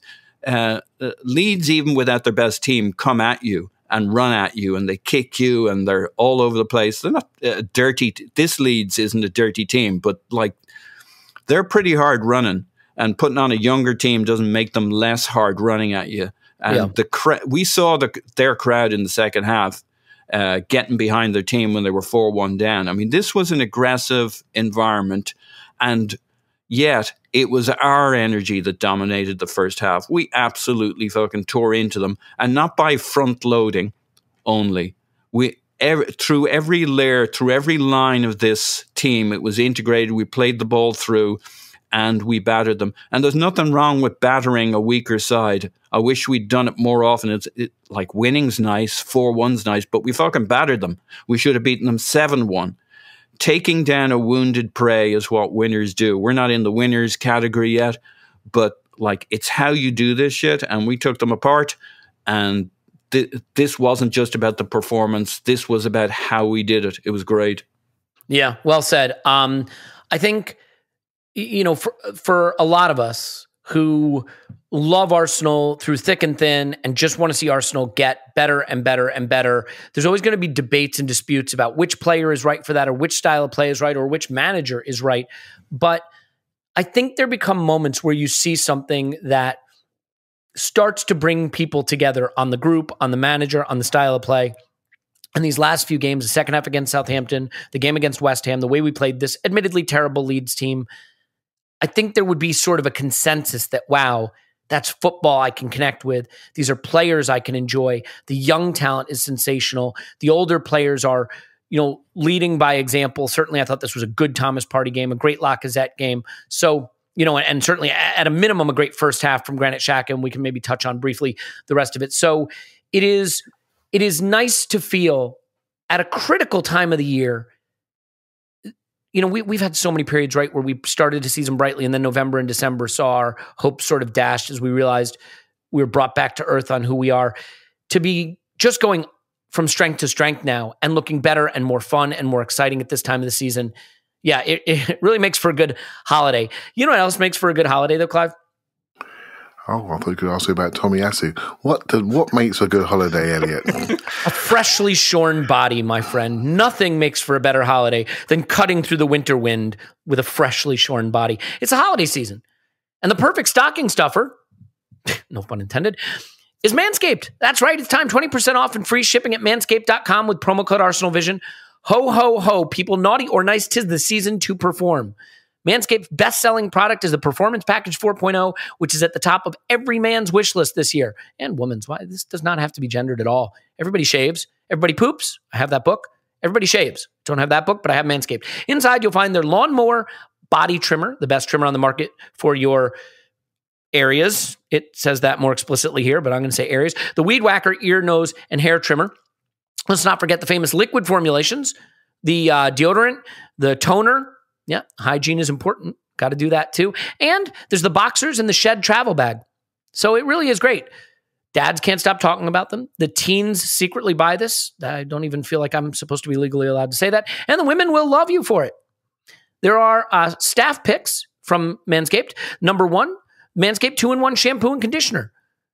Leeds, even without their best team, come at you and run at you, and they kick you, and they're all over the place. They're not dirty. This Leeds isn't a dirty team, but like, they're pretty hard running, and putting on a younger team doesn't make them less hard running at you. And we saw their crowd in the second half getting behind their team when they were 4-1 down. I mean, this was an aggressive environment, and yet it was our energy that dominated the first half. We absolutely fucking tore into them, and not by front loading only. Through every layer, through every line of this team, it was integrated. We played the ball through, and we battered them. And there's nothing wrong with battering a weaker side. I wish we'd done it more often. Like, winning's nice, 4-1's nice, but we fucking battered them. We should have beaten them 7-1. Taking down a wounded prey is what winners do. We're not in the winners category yet, but like, it's how you do this shit. And we took them apart, and this wasn't just about the performance. This was about how we did it. It was great. Yeah, well said. I think, for a lot of us who love Arsenal through thick and thin and just want to see Arsenal get better and better and better, there's always going to be debates and disputes about which player is right for that, or which style of play is right, or which manager is right. But I think there become moments where you see something that starts to bring people together on the group, on the manager, on the style of play. And these last few games, the second half against Southampton, the game against West Ham, the way we played this admittedly terrible Leeds team, I think there would be sort of a consensus that, wow, that's football I can connect with. These are players I can enjoy. The young talent is sensational. The older players are, leading by example. Certainly I thought this was a good Thomas Partey game, a great Lacazette game. So, and certainly at a minimum, a great first half from Granit Xhaka, and we can maybe touch on briefly the rest of it. So it is nice to feel at a critical time of the year. We've had so many periods, right, where we started the season brightly, and then November and December saw our hopes sort of dashed as we realized we were brought back to earth on who we are. To be just going from strength to strength now and looking better and more fun and more exciting at this time of the season, yeah, it really makes for a good holiday. You know what else makes for a good holiday, though, Clive? Oh, I thought you could ask me about Tomiyasu. What makes a good holiday, Elliot? A freshly shorn body, my friend. Nothing makes for a better holiday than cutting through the winter wind with a freshly shorn body. It's a holiday season. And the perfect stocking stuffer, no pun intended, is Manscaped. That's right. It's time. 20% off and free shipping at manscaped.com with promo code ArsenalVision. Ho, ho, ho. People, naughty or nice, 'tis the season to perform. Manscaped's best-selling product is the Performance Package 4.0, which is at the top of every man's wish list this year. And woman's. Why? This does not have to be gendered at all. Everybody shaves. Everybody poops. I have that book. Everybody shaves. Don't have that book, but I have Manscaped. Inside, you'll find their lawnmower body trimmer, the best trimmer on the market for your areas. It says that more explicitly here, but I'm going to say areas. The Weed Whacker ear, nose, and hair trimmer. Let's not forget the famous liquid formulations, the deodorant, the toner. Yeah, hygiene is important. Got to do that too. And there's the boxers and the Shed travel bag. So it really is great. Dads can't stop talking about them. The teens secretly buy this. I don't even feel like I'm supposed to be legally allowed to say that. And the women will love you for it. There are staff picks from Manscaped. Number 1, Manscaped 2-in-1 shampoo and conditioner.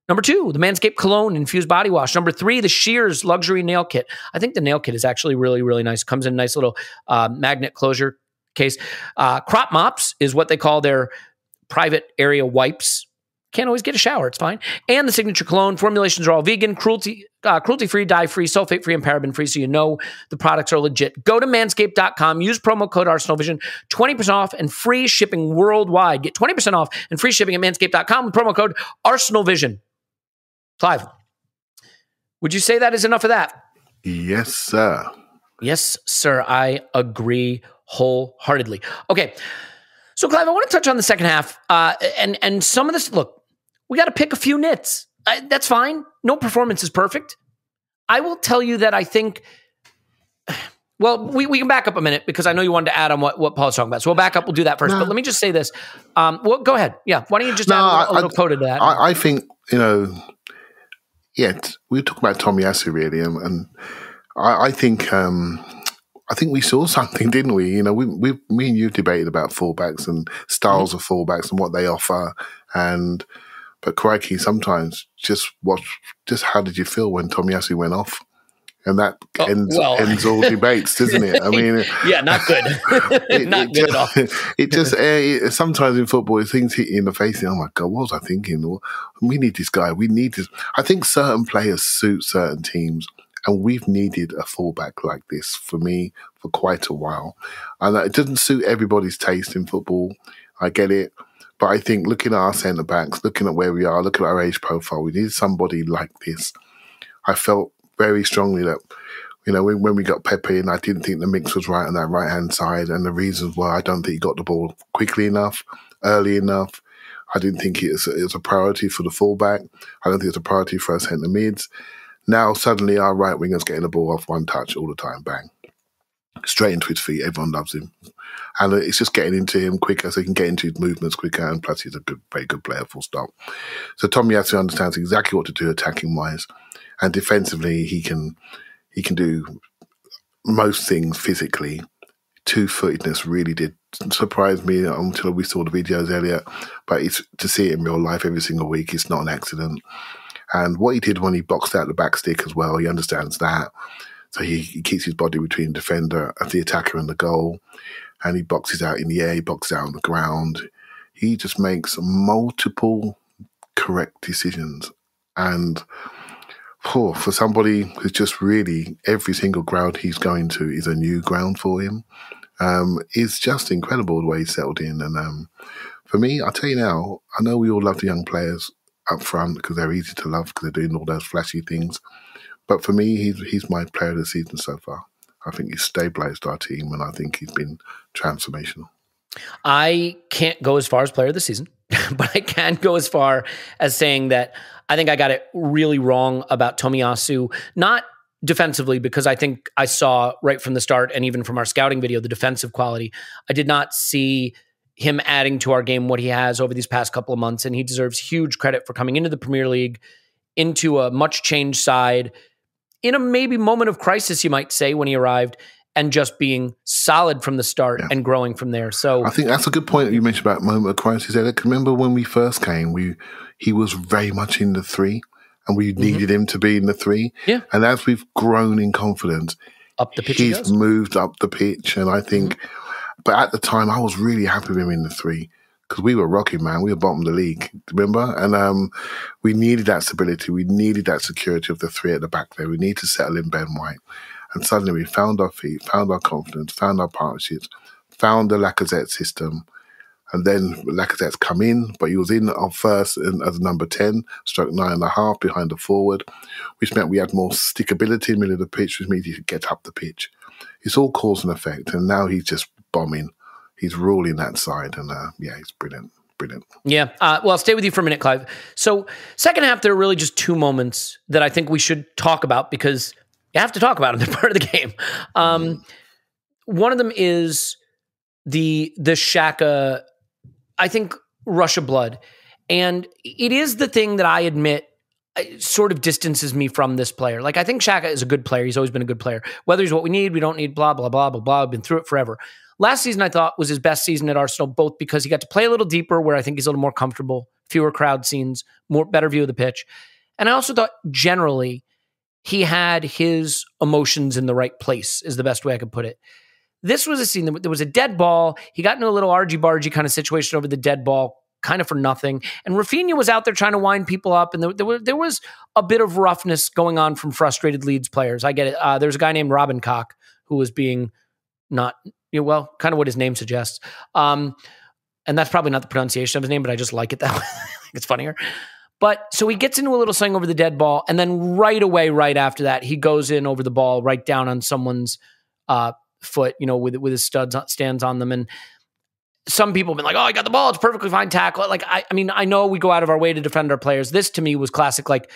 Number 2, the Manscaped Cologne Infused Body Wash. Number 3, the Shears Luxury Nail Kit. I think the nail kit is actually really, really nice. Comes in a nice little magnet closure case. Crop Mops is what they call their private area wipes Can't always get a shower. It's fine. And the signature cologne formulations are all vegan, cruelty-free, dye-free, sulfate-free, and paraben-free, so you know the products are legit. Go to manscaped.com. Use promo code ArsenalVision. 20% off and free shipping worldwide. Get 20% off and free shipping at manscaped.com with promo code ArsenalVision. Clive, would you say that is enough of that? Yes, sir. Yes, sir. I agree wholeheartedly. Okay. So, Clive, I want to touch on the second half. And some of this, look, we got to pick a few nits. That's fine. No performance is perfect. I will tell you that I think, well, we can back up a minute because I know you wanted to add on what Paul's talking about. So we'll back up. We'll do that first. But let me just say this. Well, go ahead. Yeah. Why don't you just add a little coda to that? I think, we were talking about Tomiyasu really, and I think we saw something, didn't we? Me and you debated about fullbacks and styles of fullbacks and what they offer, but crikey, sometimes just how did you feel when Tomiyasu went off? And that ends all debates, doesn't it? I mean, yeah, not good. Not good at all. It just sometimes in football, things hit you in the face. And, oh my God, what was I thinking? Well, we need this guy. We need this. I think certain players suit certain teams, and we've needed a fullback like this for me for quite a while. And it doesn't suit everybody's taste in football. I get it. But I think looking at our centre backs, looking at where we are, looking at our age profile, we need somebody like this. I felt very strongly that, when we got Pepe in, I didn't think the mix was right on that right-hand side. And the reasons why I don't think he got the ball quickly enough, early enough. I didn't think it was a priority for the fullback. I don't think it's a priority for our centre mids. Now, suddenly, our right winger's getting the ball off one touch all the time, bang. Straight into his feet. Everyone loves him. And it's just getting into him quicker so he can get into his movements quicker. And plus, he's a very good player, full stop. So Tomiyasu understands exactly what to do attacking-wise. And defensively, he can do most things physically. Two-footedness really did surprise me until we saw the videos, Elliot. But to see it in real life every single week, it's not an accident. And what he did when he boxed out the back stick as well, he understands that. So he keeps his body between the defender, the attacker and the goal. And he boxes out in the air, he boxes out on the ground. He just makes multiple correct decisions. And for somebody who's just really, every single ground he's going to is a new ground for him, it's just incredible the way he's settled in. And for me, I'll tell you now, I know we all love the young players up front because they're easy to love because they're doing all those flashy things. But for me, he's my player of the season so far. I think he's stabilised our team, and I think he's been transformational. I can't go as far as player of the season, but I can go as far as saying that I think I got it really wrong about Tomiyasu, not defensively, because I think I saw right from the start and even from our scouting video, the defensive quality. I did not see him adding to our game what he has over these past couple of months, and he deserves huge credit for coming into the Premier League, into a much changed side, in a maybe moment of crisis, you might say, when he arrived, and just being solid from the start and growing from there. So I think that's a good point that you mentioned about moment of crisis, Eric. Remember when we first came, he was very much in the three, and we needed him to be in the three. Yeah. And as we've grown in confidence, up the pitch he's moved up the pitch. And I think, but at the time, I was really happy with him in the three because we were rocking, man. We were bottom of the league, remember? And we needed that stability. We needed that security of the three at the back there. We need to settle in Ben White. And suddenly we found our feet, found our confidence, found our partnerships, found the Lacazette system. And then Lacazette's come in, but he was in at first as number 10, stroke 9.5 behind the forward, which meant we had more stickability in the middle of the pitch, which means he could get up the pitch. It's all cause and effect. And now he's just bombing. He's ruling that side. And he's brilliant. Brilliant. Yeah. Well, I'll stay with you for a minute, Clive. So second half, there are really just two moments that I think we should talk about because you have to talk about them. They're part of the game. One of them is the Xhaka, I think, rush of blood. And it is the thing that I admit sort of distances me from this player. Like, I think Xhaka is a good player. He's always been a good player. Whether he's what we need, we don't need, blah, blah, blah, blah, blah. I've been through it forever. Last season, I thought, was his best season at Arsenal, both because he got to play a little deeper, where I think he's a little more comfortable, fewer crowd scenes, better view of the pitch. And I also thought, generally, he had his emotions in the right place, is the best way I could put it. This was a scene that there was a dead ball. He got into a little argy-bargy kind of situation over the dead ball, kind of for nothing. And Rafinha was out there trying to wind people up, and there was a bit of roughness going on from frustrated Leeds players. I get it. There's a guy named Robin Koch who was being not, well, kind of what his name suggests. And that's probably not the pronunciation of his name, but I just like it that way. It's funnier. But so he gets into a little swing over the dead ball, and then right away, right after that, he goes in over the ball, right down on someone's foot, with his stands on them. And some people have been like, oh, I got the ball. It's perfectly fine tackle. Like, I mean, I know we go out of our way to defend our players. This to me was classic, like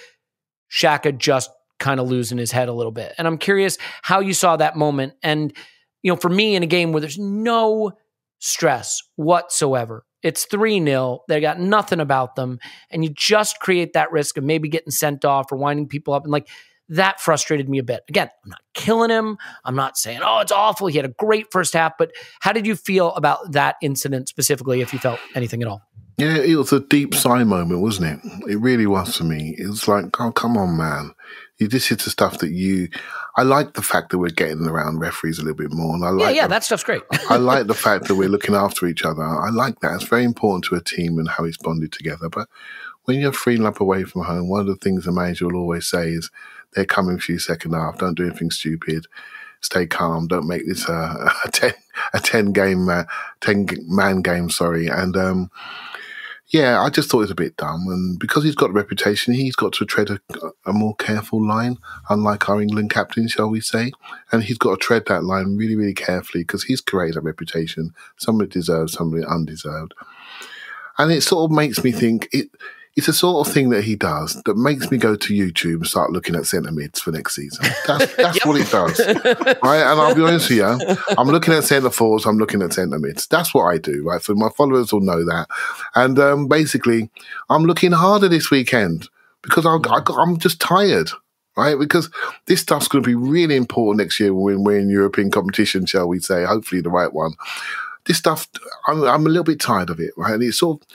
Xhaka just kind of losing his head a little bit. And I'm curious how you saw that moment. And, for me in a game where there's no stress whatsoever, it's 3-0. They got nothing about them. And you just create that risk of maybe getting sent off or winding people up. And like, that frustrated me a bit. Again, I'm not killing him. I'm not saying, oh, it's awful. He had a great first half. But how did you feel about that incident specifically, if you felt anything at all? Yeah, it was a deep sigh moment, wasn't it? It really was for me. It was like, oh, come on, man. This is the stuff that I like the fact that we're getting around referees a little bit more. And I like that stuff's great. I like the fact that we're looking after each other. I like that. It's very important to a team and how it's bonded together. But when you're 3-0 away from home, one of the things the manager will always say is, they're coming for you second half. Don't do anything stupid. Stay calm. Don't make this a 10 man game. Sorry. And I just thought it was a bit dumb. And because he's got a reputation, he's got to tread a more careful line, unlike our England captain, shall we say. And he's got to tread that line really, really carefully because he's created a reputation. Somebody deserved, somebody undeserved. And it sort of makes me think it's a sort of thing that he does that makes me go to YouTube and start looking at centre mids for next season. That's what it does. Right? And I'll be honest with you, I'm looking at centre forwards, I'm looking at centre mids. That's what I do, right? So my followers will know that. And basically, I'm looking harder this weekend because I'm just tired, right? Because this stuff's going to be really important next year when we're in European competition, shall we say, hopefully the right one. This stuff, I'm a little bit tired of it, right? And it's sort of,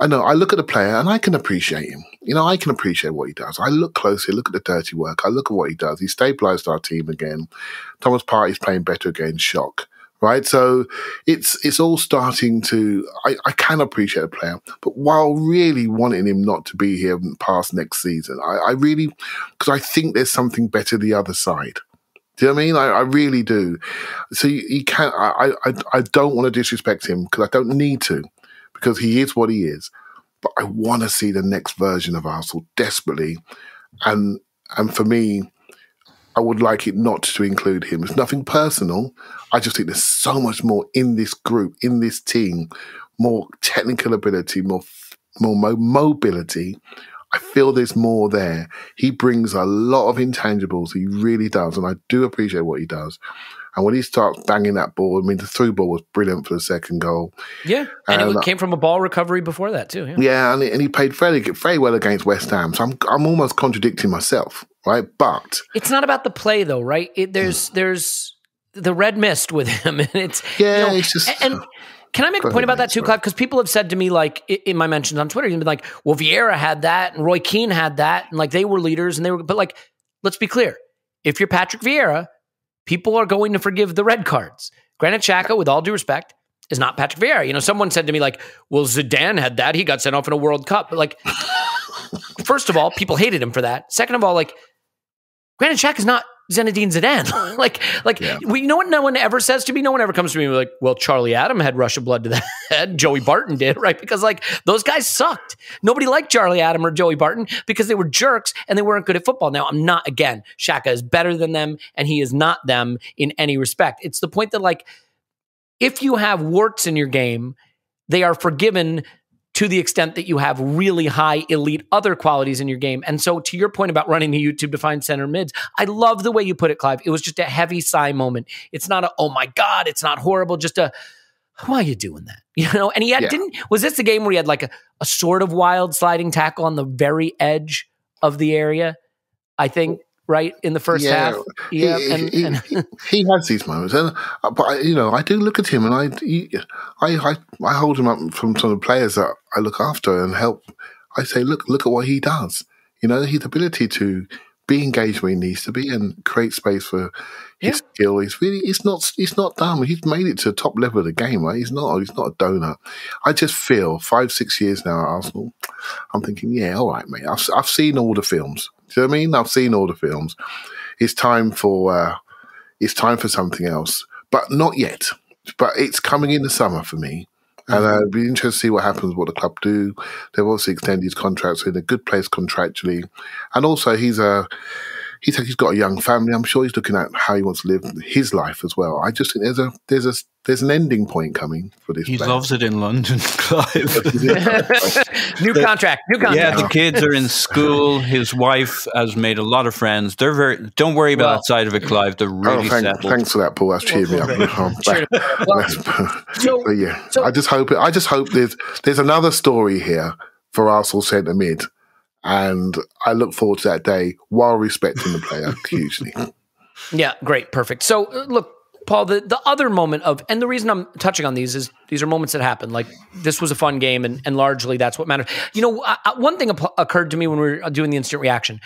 I know, I look at the player and I can appreciate him. I can appreciate what he does. I look closely, look at the dirty work. I look at what he does. He stabilised our team again. Thomas Partey's playing better again. Shock. Right? So it's all starting to, I can appreciate the player, but while really wanting him not to be here past next season, I really, because I think there's something better the other side. Do you know what I mean? I really do. So you can't, I don't want to disrespect him because I don't need to. Because he is what he is. But I want to see the next version of Arsenal desperately. And for me, I would like it not to include him. It's nothing personal. I just think there's so much more in this group, in this team, more technical ability, more mobility. I feel there's more there. He brings a lot of intangibles. He really does. And I do appreciate what he does. And when he starts banging that ball, I mean, the through ball was brilliant for the second goal. Yeah, and it came from a ball recovery before that too. Yeah, and he played very well against West Ham. So I'm almost contradicting myself, right? But it's not about the play, though, right? There's the red mist with him, and it's it's just. And can I make a point about that too, Clive? Because people have said to me, like in my mentions on Twitter, you've been like, "Well, Vieira had that, and Roy Keane had that, and like they were leaders, and they were." But like, let's be clear: if you're Patrick Vieira, people are going to forgive the red cards. Granit Xhaka, with all due respect, is not Patrick Vieira. Someone said to me like, well, Zidane had that. He got sent off in a World Cup. But like, first of all, people hated him for that. Second of all, like, Granit Xhaka is not Zinedine Zidane. You know what no one ever says to me? No one ever comes to me like, well, Charlie Adam had Russian blood to the head. Joey Barton did, right? Because like those guys sucked. Nobody liked Charlie Adam or Joey Barton because they were jerks and they weren't good at football. Now, I'm not, again, Xhaka is better than them and he is not them in any respect. It's the point that like, if you have warts in your game, they are forgiven to the extent that you have really high elite other qualities in your game. And so to your point about running to YouTube to find center mids, I love the way you put it, Clive. It was just a heavy sigh moment. It's not a, oh my God, it's not horrible. Just a, why are you doing that? And he had, was this the game where he had like a sort of wild sliding tackle on the very edge of the area? I think, right, in the first half. Yeah, he has these moments, but I do look at him, and I hold him up from some of the players that I look after and help. I say, look at what he does. His ability to be engaged where he needs to be and create space for his skill. It's not done. He's made it to the top level of the game, right? He's not a donut. I just feel 5-6 years now at Arsenal, I'm thinking, yeah, all right, mate. I've seen all the films. Do you know what I mean? I've seen all the films. It's time for something else, but not yet. But it's coming in the summer for me. And it'd be interesting to see what happens, what the club do. They've obviously extended his contract, so in a good place contractually. And also, he's got a young family. I'm sure he's looking at how he wants to live his life as well. I just think there's an ending point coming for this. He loves it in London, Clive. New contract. Yeah, the kids are in school. His wife has made a lot of friends. They're don't worry about that side of it, Clive. They're really settled. Thanks for that, Paul. That's cheered me up. I just hope there's another story here for Arsenal centre mid. And I look forward to that day while respecting the player hugely. Yeah, great. Perfect. So, look, Paul, the other moment and the reason I'm touching on these is these are moments that happen. Like, this was a fun game, and largely that's what matters. You know, one thing occurred to me when we were doing the instant reaction.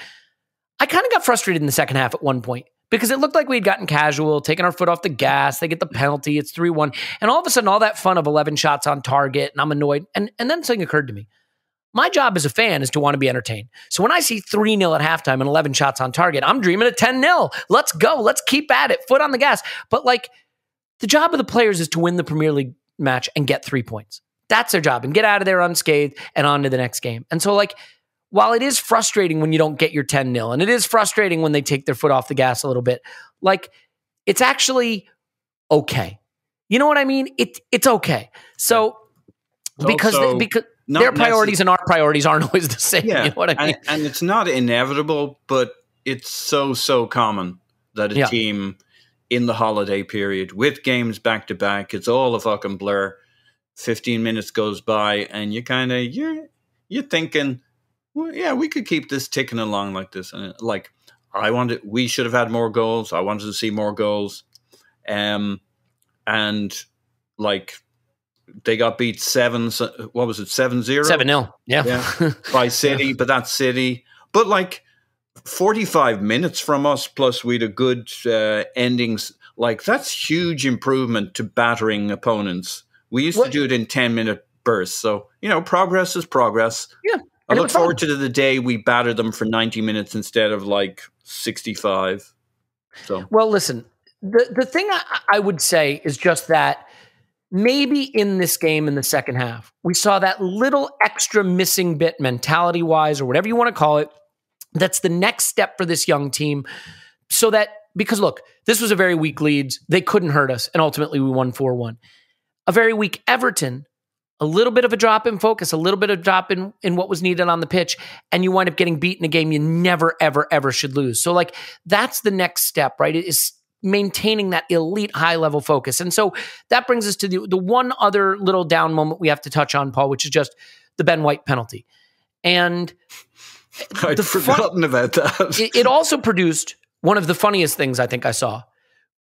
I kind of got frustrated in the second half at one point because it looked like we had gotten casual, taken our foot off the gas. They get the penalty. It's 3-1. And all of a sudden, all that fun of 11 shots on target, and I'm annoyed. And then something occurred to me. My job as a fan is to want to be entertained. So when I see 3-0 at halftime and 11 shots on target, I'm dreaming of 10-0. Let's go. Let's keep at it. Foot on the gas. But like, the job of the players is to win the Premier League match and get 3 points. That's their job. And get out of there unscathed and on to the next game. And so like, while it is frustrating when you don't get your 10-0, and it is frustrating when they take their foot off the gas a little bit, like, it's actually okay. You know what I mean? It's okay. So because their priorities and our priorities aren't always the same. Yeah, you know what I mean? And it's not inevitable, but it's so common that a team in the holiday period with games back to back, it's all a fucking blur. 15 minutes goes by and you're thinking, well, yeah, we could keep this ticking along like this. And like, we should have had more goals. I wanted to see more goals. And like, they got beat 7-0? 7-0. Yeah. By City, but that's City. But like 45 minutes from us, plus we'd a good endings. Like, that's huge improvement to battering opponents. We used to do it in 10-minute bursts. So, you know, progress is progress. Yeah. I look forward to the day we batter them for 90 minutes instead of like 65. So, well, listen, the thing I would say is just that maybe in this game in the second half, we saw that little extra missing bit mentality-wise or whatever you want to call it. That's the next step for this young team. So that, because look, this was a very weak Leeds. They couldn't hurt us. And ultimately we won 4-1. A very weak Everton, a little bit of a drop in focus, a little bit of drop in what was needed on the pitch. And you wind up getting beat in a game you never, ever, ever should lose. So like, that's the next step, right? It is maintaining that elite high-level focus. And so that brings us to the one other little down moment we have to touch on, Paul, which is just the Ben White penalty. And I'd forgotten about that. It also produced one of the funniest things I think I saw,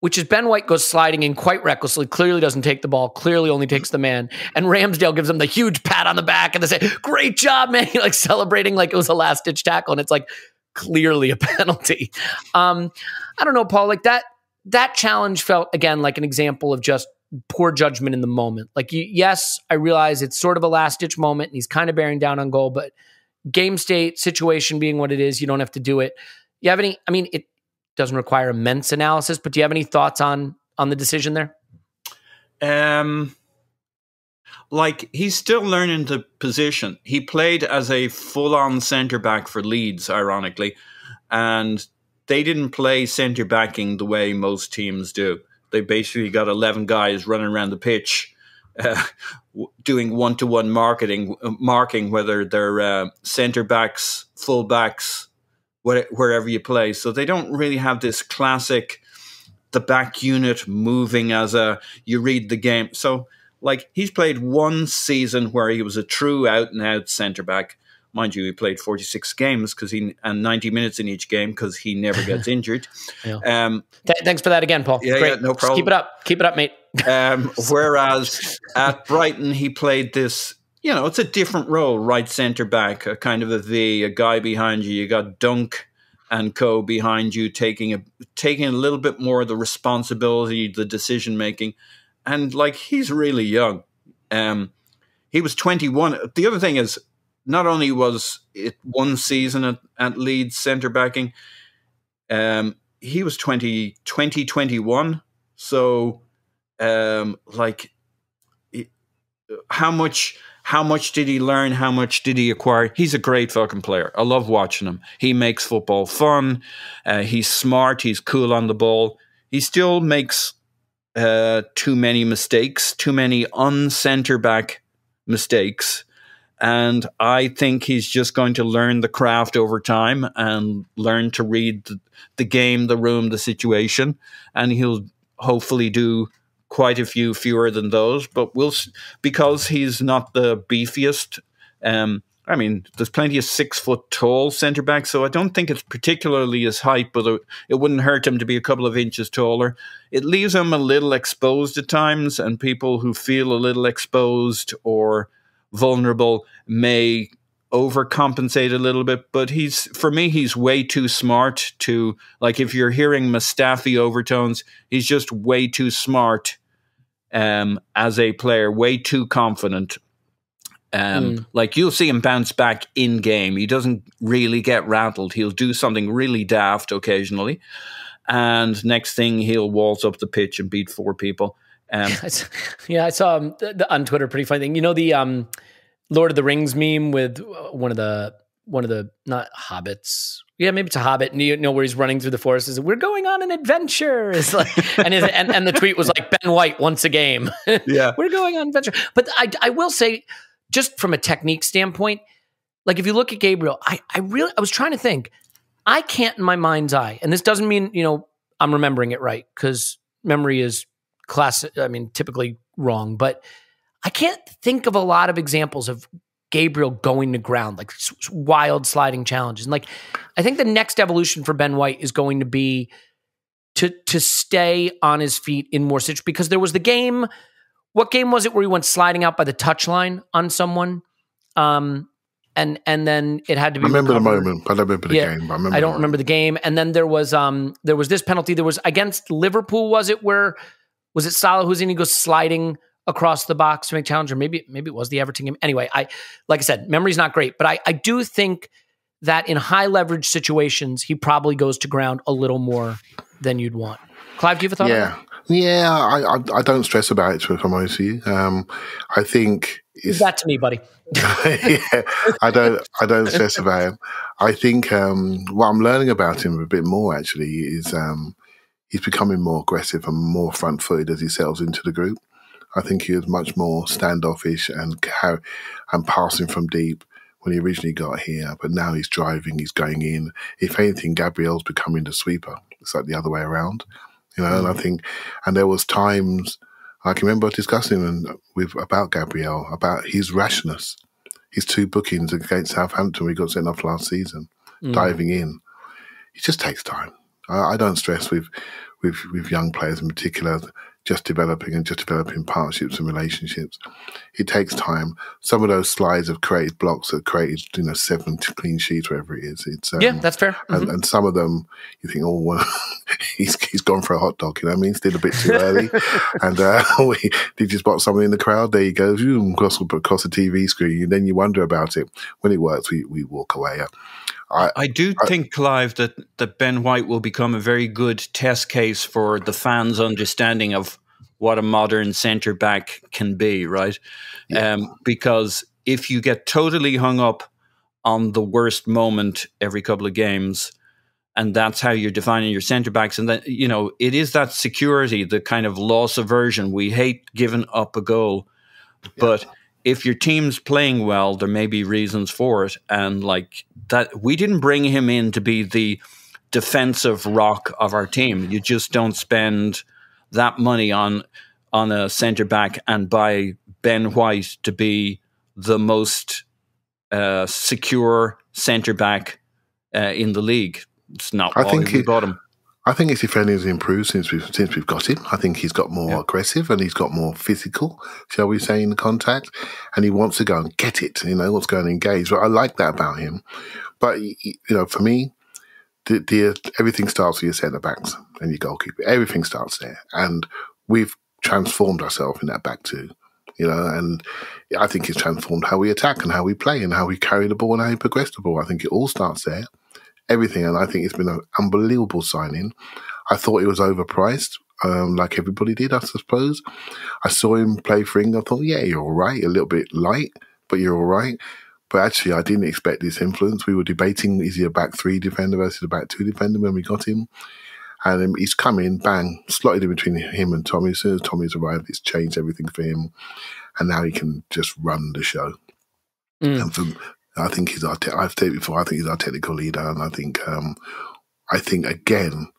which is Ben White goes sliding in quite recklessly, clearly doesn't take the ball, clearly only takes the man, and Ramsdale gives him the huge pat on the back and they say, great job, man. He like celebrating like it was a last-ditch tackle, and it's like clearly a penalty. I don't know, Paul, like that challenge felt, again, like an example of just poor judgment in the moment. Like, yes, I realize it's sort of a last-ditch moment, and he's kind of bearing down on goal, but game state, situation being what it is, you don't have to do it. You have any, I mean, it doesn't require immense analysis, but do you have any thoughts on the decision there? Like, he's still learning the position. He played as a full-on centre-back for Leeds, ironically, and they didn't play centre-backing the way most teams do. They basically got 11 guys running around the pitch doing one-to-one marking, whether they're centre-backs, full-backs, wherever you play. So they don't really have this classic, the back unit moving as you read the game. So, like, he's played one season where he was a true out-and-out centre-back. Mind you, he played 46 games and 90 minutes in each game because he never gets injured. Yeah. Thanks for that again, Paul. Yeah, great. Yeah, no problem. Just keep it up. Keep it up, mate. Whereas at Brighton, he played this, you know, it's a different role, right centre-back, a kind of a V, a guy behind you. You got Dunk and co behind you, taking a little bit more of the responsibility, the decision making, and like he's really young. He was 21. The other thing is, not only was it one season at Leeds centre backing, he was 21. So, like, how much did he learn? How much did he acquire? He's a great fucking player. I love watching him. He makes football fun. He's smart. He's cool on the ball. He still makes too many mistakes, too many un-centre back mistakes. And I think he's just going to learn the craft over time and learn to read the game, the room, the situation. And he'll hopefully do quite a fewer than those. But because he's not the beefiest. I mean, there's plenty of 6 foot tall centre backs, so I don't think it's particularly his height, but it wouldn't hurt him to be a couple of inches taller. It leaves him a little exposed at times, and people who feel a little exposed or vulnerable may overcompensate a little bit, but for me he's way too smart to, like, if you're hearing Mustafi overtones, he's just way too smart as a player, way too confident. Like, you'll see him bounce back in game. He doesn't really get rattled. He'll do something really daft occasionally, and next thing he'll waltz up the pitch and beat 4 people. Yeah, I saw on Twitter, pretty funny thing. You know the Lord of the Rings meme with one of the not hobbits. Yeah, maybe it's a hobbit. And you know where he's running through the forest. Is we're going on an adventure. It's like, and the tweet was like, Ben White wants a game. Yeah, we're going on an adventure. But I will say, just from a technique standpoint, like if you look at Gabriel, I was trying to think. I can't in my mind's eye, and this doesn't mean I'm remembering it right, because memory is typically wrong, but I can't think of a lot of examples of Gabriel going to ground, like wild sliding challenges. And like, I think the next evolution for Ben White is going to be to stay on his feet in more situations, because there was the game. What game was it where he went sliding out by the touchline on someone? And then it had to be. I remember recovered. The moment, but I remember the game. I don't remember the game. And then there was this penalty. There was against Liverpool. Was it Salah Hussein? He goes sliding across the box to make challenge, or maybe it was the Everton game. Anyway, like I said, memory's not great, but I do think that in high leverage situations, he probably goes to ground a little more than you'd want. Clive, do you have a thought on that? Yeah, I don't stress about it, if I'm honest with you. I think it's that to me, buddy. Yeah, I don't stress about him. I think what I'm learning about him a bit more actually is he's becoming more aggressive and more front-footed as he settles into the group. I think he was much more standoffish and passing from deep when he originally got here, but now he's driving, he's going in. If anything, Gabriel's becoming the sweeper. It's like the other way around. And I think, and there was times I can remember discussing about Gabriel, about his rashness, his 2 bookings against Southampton. We got sent off last season, diving in. It just takes time. I don't stress with young players in particular, just developing partnerships and relationships. It takes time. Some of those slides have created blocks that created 7 clean sheets, whatever it is. It's that's fair. Mm-hmm. And some of them you think, oh well, he's gone for a hot dog. You know what I mean? Still a bit too early. And did you spot someone in the crowd? There you go, across the TV screen. And then you wonder about it. When it works, we walk away. I do think, Clive, that Ben White will become a very good test case for the fans' understanding of what a modern centre-back can be, right? Yeah. Because if you get totally hung up on the worst moment every couple of games, and that's how you're defining your centre-backs, and then, it is that security, the kind of loss aversion. We hate giving up a goal, but if your team's playing well, there may be reasons for it. And like that, we didn't bring him in to be the defensive rock of our team. You just don't spend that money on a centre back and buy Ben White to be the most secure centre back in the league. It's not why we bought him. I think his defending has improved since we've got him. I think he's got more aggressive and he's got more physical, shall we say, in the contact. And he wants to go and get it, wants to go and engage. But I like that about him. But, for me, everything starts with your centre backs and your goalkeeper. Everything starts there, and we've transformed ourselves in that back two. And I think it's transformed how we attack and how we play and how we carry the ball and how we progress the ball. I think it all starts there. Everything, and I think it's been an unbelievable signing. I thought it was overpriced, like everybody did, I suppose. I saw him play for England. I thought, yeah, you're all right. A little bit light, but you're all right. But actually, I didn't expect this influence. We were debating, is he a back three defender versus a back two defender when we got him? And he's come in, bang, slotted in between him and Tommy. As soon as Tommy's arrived, it's changed everything for him. And now he can just run the show. And I think I've said it before, I think he's our technical leader. And I think again,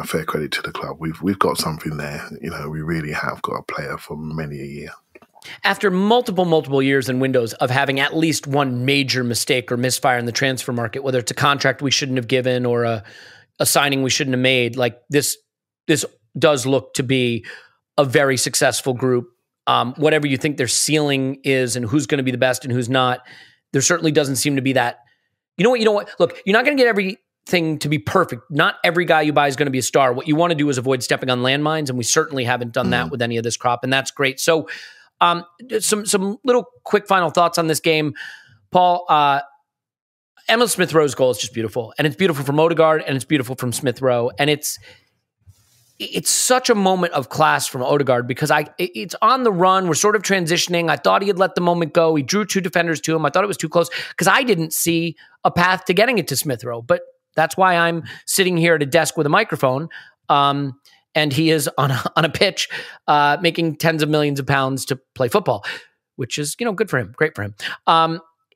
fair credit to the club. We've got something there. We really have got a player for many a year. After multiple years and windows of having at least one major mistake or misfire in the transfer market, whether it's a contract we shouldn't have given or a signing we shouldn't have made, like this does look to be a very successful group. Whatever you think their ceiling is and who's going to be the best and who's not, there certainly doesn't seem to be that. You know what? Look, you're not going to get everything to be perfect. Not every guy you buy is going to be a star. What you want to do is avoid stepping on landmines, and we certainly haven't done that with any of this crop, and that's great. So some little quick final thoughts on this game. Paul, Emil Smith-Rowe's goal is just beautiful, and it's beautiful from Odegaard, and it's beautiful from Smith-Rowe, and it's such a moment of class from Odegaard because it's on the run. We're sort of transitioning. I thought he had let the moment go. He drew two defenders to him. I thought it was too close because I didn't see a path to getting it to Smith-Rowe. But that's why I'm sitting here at a desk with a microphone, and he is on a pitch making tens of millions of pounds to play football, which is good for him, great for him.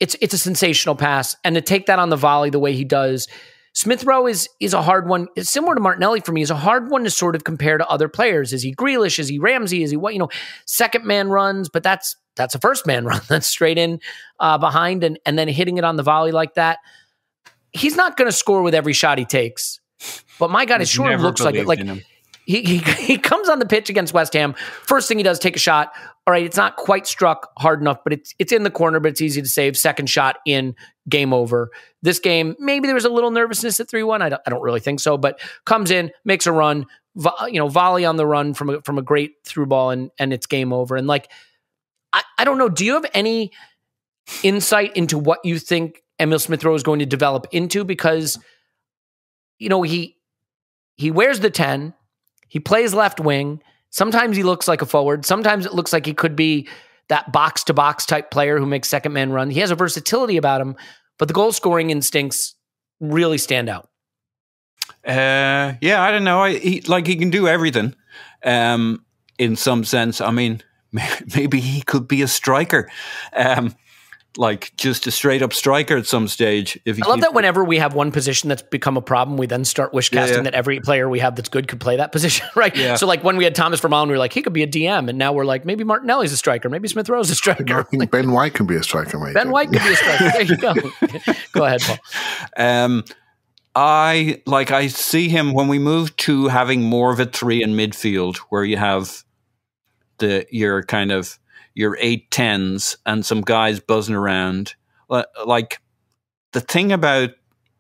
It's a sensational pass, and to take that on the volley the way he does. Smith-Rowe is a hard one. It's similar to Martinelli for me. Is a hard one to sort of compare to other players. Is he Grealish? Is he Ramsey? Is he what? Second man runs, but that's a first man run. That's straight in behind and then hitting it on the volley like that. He's not going to score with every shot he takes, but my God, it sure looks like it. Like he comes on the pitch against West Ham. First thing he does, take a shot. All right, it's not quite struck hard enough, but it's in the corner, but it's easy to save. Second shot in, game over. This game, maybe there was a little nervousness at 3-1. I don't really think so, but comes in, makes a run, volley on the run from a great through ball, and it's game over. And I don't know. Do you have any insight into what you think Emil Smith-Rowe is going to develop into? Because he wears the 10. He plays left wing. Sometimes he looks like a forward. Sometimes it looks like he could be that box-to-box type player who makes second man run. He has a versatility about him, but the goal-scoring instincts really stand out. I don't know. He can do everything in some sense. I mean, maybe he could be a striker. Just a straight up striker at some stage. I love that whenever we have one position that's become a problem, we then start wish casting that every player we have that's good could play that position, right? Yeah. So when we had Thomas Vermaelen, we were like, he could be a DM, and now we're like, maybe Martinelli's a striker, maybe Smith-Rowe's a striker. I think Ben White can be a striker, mate. Ben White can be a striker. There you go. Go ahead, Paul. I see him when we move to having more of a 3 in midfield, where you have your 8-10s and some guys buzzing around. Like, the thing about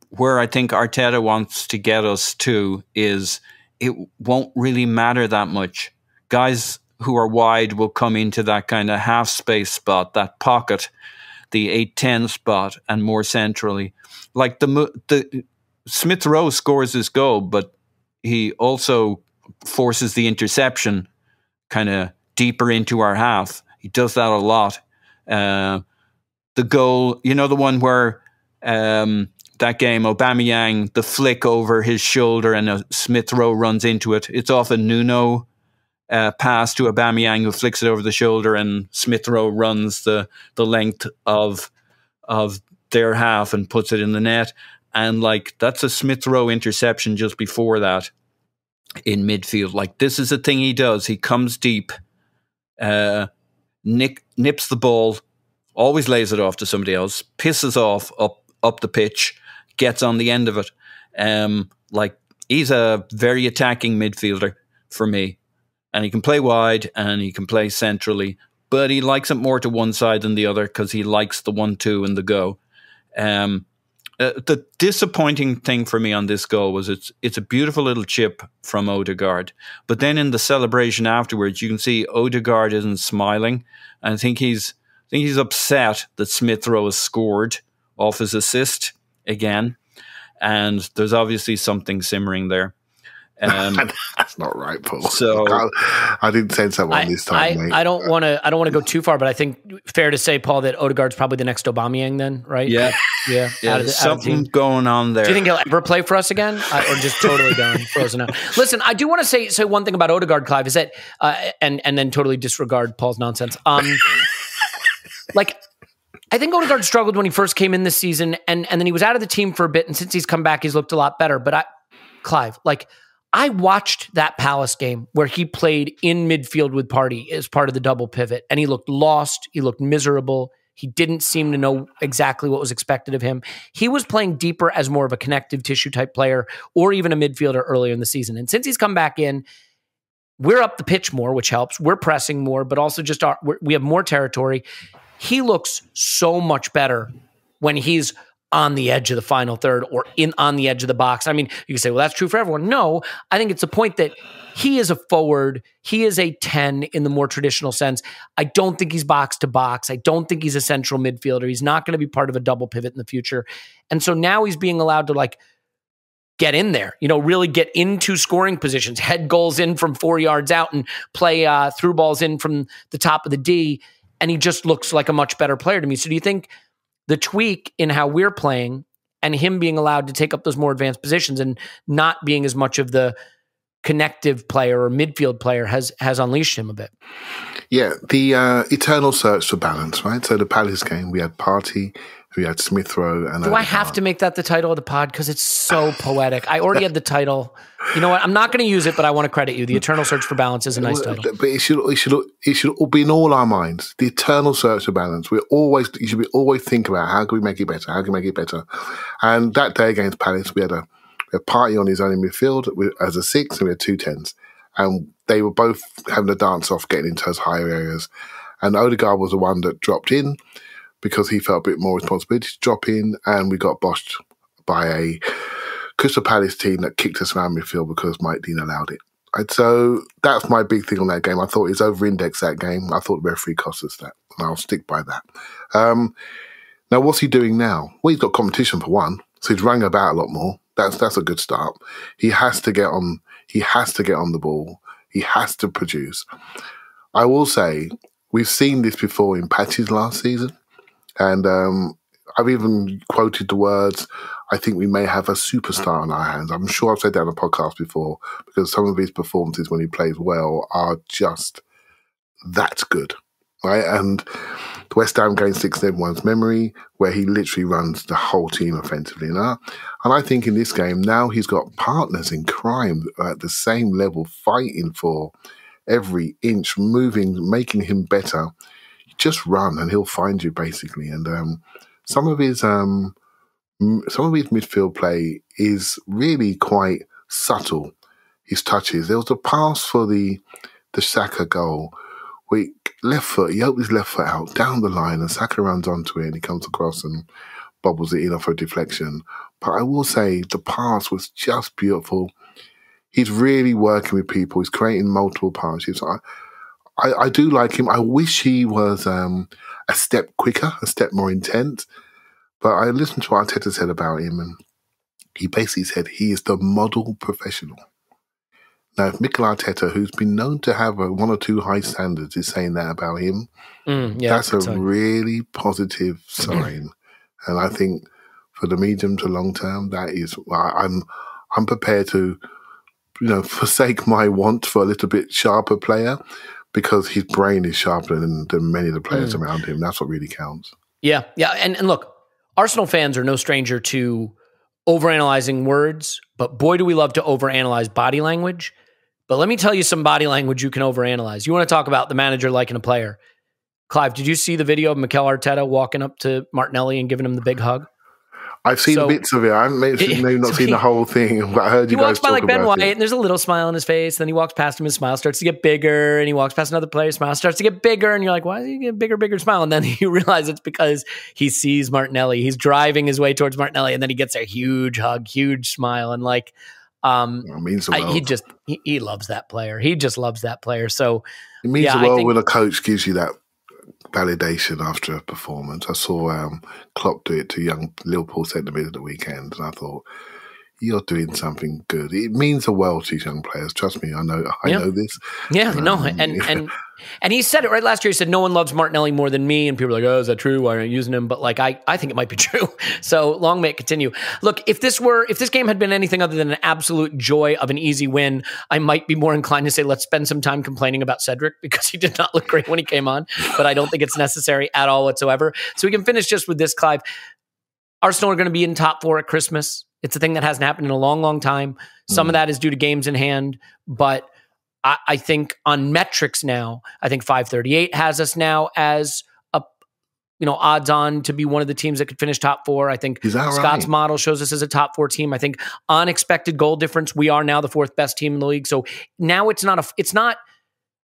where I think Arteta wants to get us to is it won't really matter that much. Guys who are wide will come into that kind of half space spot, that pocket, the 8-10 spot, and more centrally. Like the Smith-Rowe scores his goal, but he also forces the interception kind of deeper into our half. He does that a lot. The goal, the one where that game, Aubameyang, the flick over his shoulder and Smith-Rowe runs into it. It's off a Nuno pass to Aubameyang, who flicks it over the shoulder, and Smith-Rowe runs the length of their half and puts it in the net. And that's a Smith-Rowe interception just before that in midfield. This is a thing he does. He comes deep, nips the ball, always lays it off to somebody else, pisses off up the pitch, gets on the end of it. He's a very attacking midfielder for me. And he can play wide and he can play centrally, but he likes it more to one side than the other because he likes the 1-2 and the go. The disappointing thing for me on this goal was it's a beautiful little chip from Odegaard, but then in the celebration afterwards, you can see Odegaard isn't smiling, and I think he's upset that Smith Rowe has scored off his assist again, and there's obviously something simmering there. That's not right, Paul. So I didn't sense that one this time, mate. I don't want to go too far, but I think fair to say, Paul, that Odegaard's probably the next Aubameyang then, right? Yeah. Something going on there. Do you think he'll ever play for us again, or just totally done, frozen out? Listen, I do want to say one thing about Odegaard, Clive, is that and then totally disregard Paul's nonsense. Like, I think Odegaard struggled when he first came in this season, and then he was out of the team for a bit, and since he's come back, he's looked a lot better. But Clive, like, I watched that Palace game where he played in midfield with Partey as part of the double pivot, and he looked lost. He looked miserable. He didn't seem to know exactly what was expected of him. He was playing deeper as more of a connective tissue type player or even a midfielder earlier in the season. And since he's come back in, we're up the pitch more, which helps. We're pressing more, but also just we have more territory. He looks so much better when he's on the edge of the final third or on the edge of the box. I mean, you can say, well, that's true for everyone. No, I think it's a point that he is a forward. He is a 10 in the more traditional sense. I don't think he's box to box. I don't think he's a central midfielder. He's not going to be part of a double pivot in the future. And so now he's being allowed to like get in there, really get into scoring positions, head goals in from 4 yards out and play through balls in from the top of the D. And he just looks like a much better player to me. So do you think the tweak in how we're playing and him being allowed to take up those more advanced positions and not being as much of the connective player or midfield player has unleashed him a bit? Yeah, the eternal search for balance, right? So the Palace game, we had Partey, we had Smith Rowe, and do I have to make that the title of the pod because it's so poetic? I already had the title. You know what? I'm not going to use it, but I want to credit you. The eternal search for balance is a nice title. But it should be in all our minds. The eternal search for balance. You should be always think about how can we make it better? How can we make it better? And that day against Palace, we had a Partey on his own in midfield as a 6, and we had 2 10s. And they were both having a dance off getting into those higher areas. And Odegaard was the one that dropped in because he felt a bit more responsibility to drop in, and we got boshed by a Crystal Palace team that kicked us around midfield because Mike Dean allowed it. And so that's my big thing on that game. I thought he's over-indexed that game. I thought the referee cost us that, and I'll stick by that. Now, what's he doing now? Well, he's got competition for one, so he's running about a lot more. That's a good start. He has to get on. He has to get on the ball. He has to produce. I will say we've seen this before in patches last season, and I've even quoted the words, I think we may have a superstar on our hands. I'm sure I've said that on a podcast before because some of his performances when he plays well are just that good, right? And the West Ham game sticks in everyone's memory where he literally runs the whole team offensively. And I think in this game, now he's got partners in crime at the same level, fighting for every inch, moving, making him better. Just run and he'll find you basically. And some of his midfield play is really quite subtle. His touches. There was a pass for the Saka goal where left foot, he opened his left foot out down the line and Saka runs onto it and he comes across and bobbles it in off a deflection. But I will say the pass was just beautiful. He's really working with people. He's creating multiple partnerships. I do like him. I wish he was a step quicker, a step more intense. But I listened to what Arteta said about him, and he basically said he is the model professional. Now, if Mikel Arteta, who's been known to have one or two high standards, is saying that about him, that's a really positive sign. And I think for the medium to long term, that is, I'm prepared to, forsake my want for a little bit sharper player because his brain is sharper than many of the players around him. That's what really counts. Yeah. And look, Arsenal fans are no stranger to overanalyzing words, but boy, do we love to overanalyze body language. But let me tell you some body language you can overanalyze. You want to talk about the manager liking a player. Clive, did you see the video of Mikel Arteta walking up to Martinelli and giving him the big hug? I've seen bits of it. I haven't maybe not seen the whole thing, but I heard you guys talk about it. He walks by like Ben White, and there's a little smile on his face. Then he walks past him, his smile starts to get bigger, and he walks past another player, smile starts to get bigger, and you're like, why is he getting bigger smile? And then you realize it's because he sees Martinelli. He's driving his way towards Martinelli, and then he gets a huge hug, huge smile, and like, it means the world. He loves that player. He just loves that player. So it means the world when a coach gives you that validation after a performance. I saw Klopp do it to young Liverpool centre mid at the weekend, and I thought, you're doing something good. It means the world to these young players. Trust me, I know this. Yeah, no, and he said it right last year. He said no one loves Martinelli more than me, and people are like, oh, is that true? Why aren't you using him? But like, I think it might be true. So long may it continue. Look, if this game had been anything other than an absolute joy of an easy win, I might be more inclined to say let's spend some time complaining about Cedric because he did not look great when he came on. But I don't think it's necessary at all whatsoever. So we can finish just with this, Clive. Arsenal are going to be in top 4 at Christmas. It's a thing that hasn't happened in a long, long time. Some of that is due to games in hand, but I think on metrics now, I think 538 has us now as odds on to be one of the teams that could finish top 4. I think Scott's model shows us as a top 4 team. I think on expected goal difference, we are now the 4th best team in the league. So now it's not,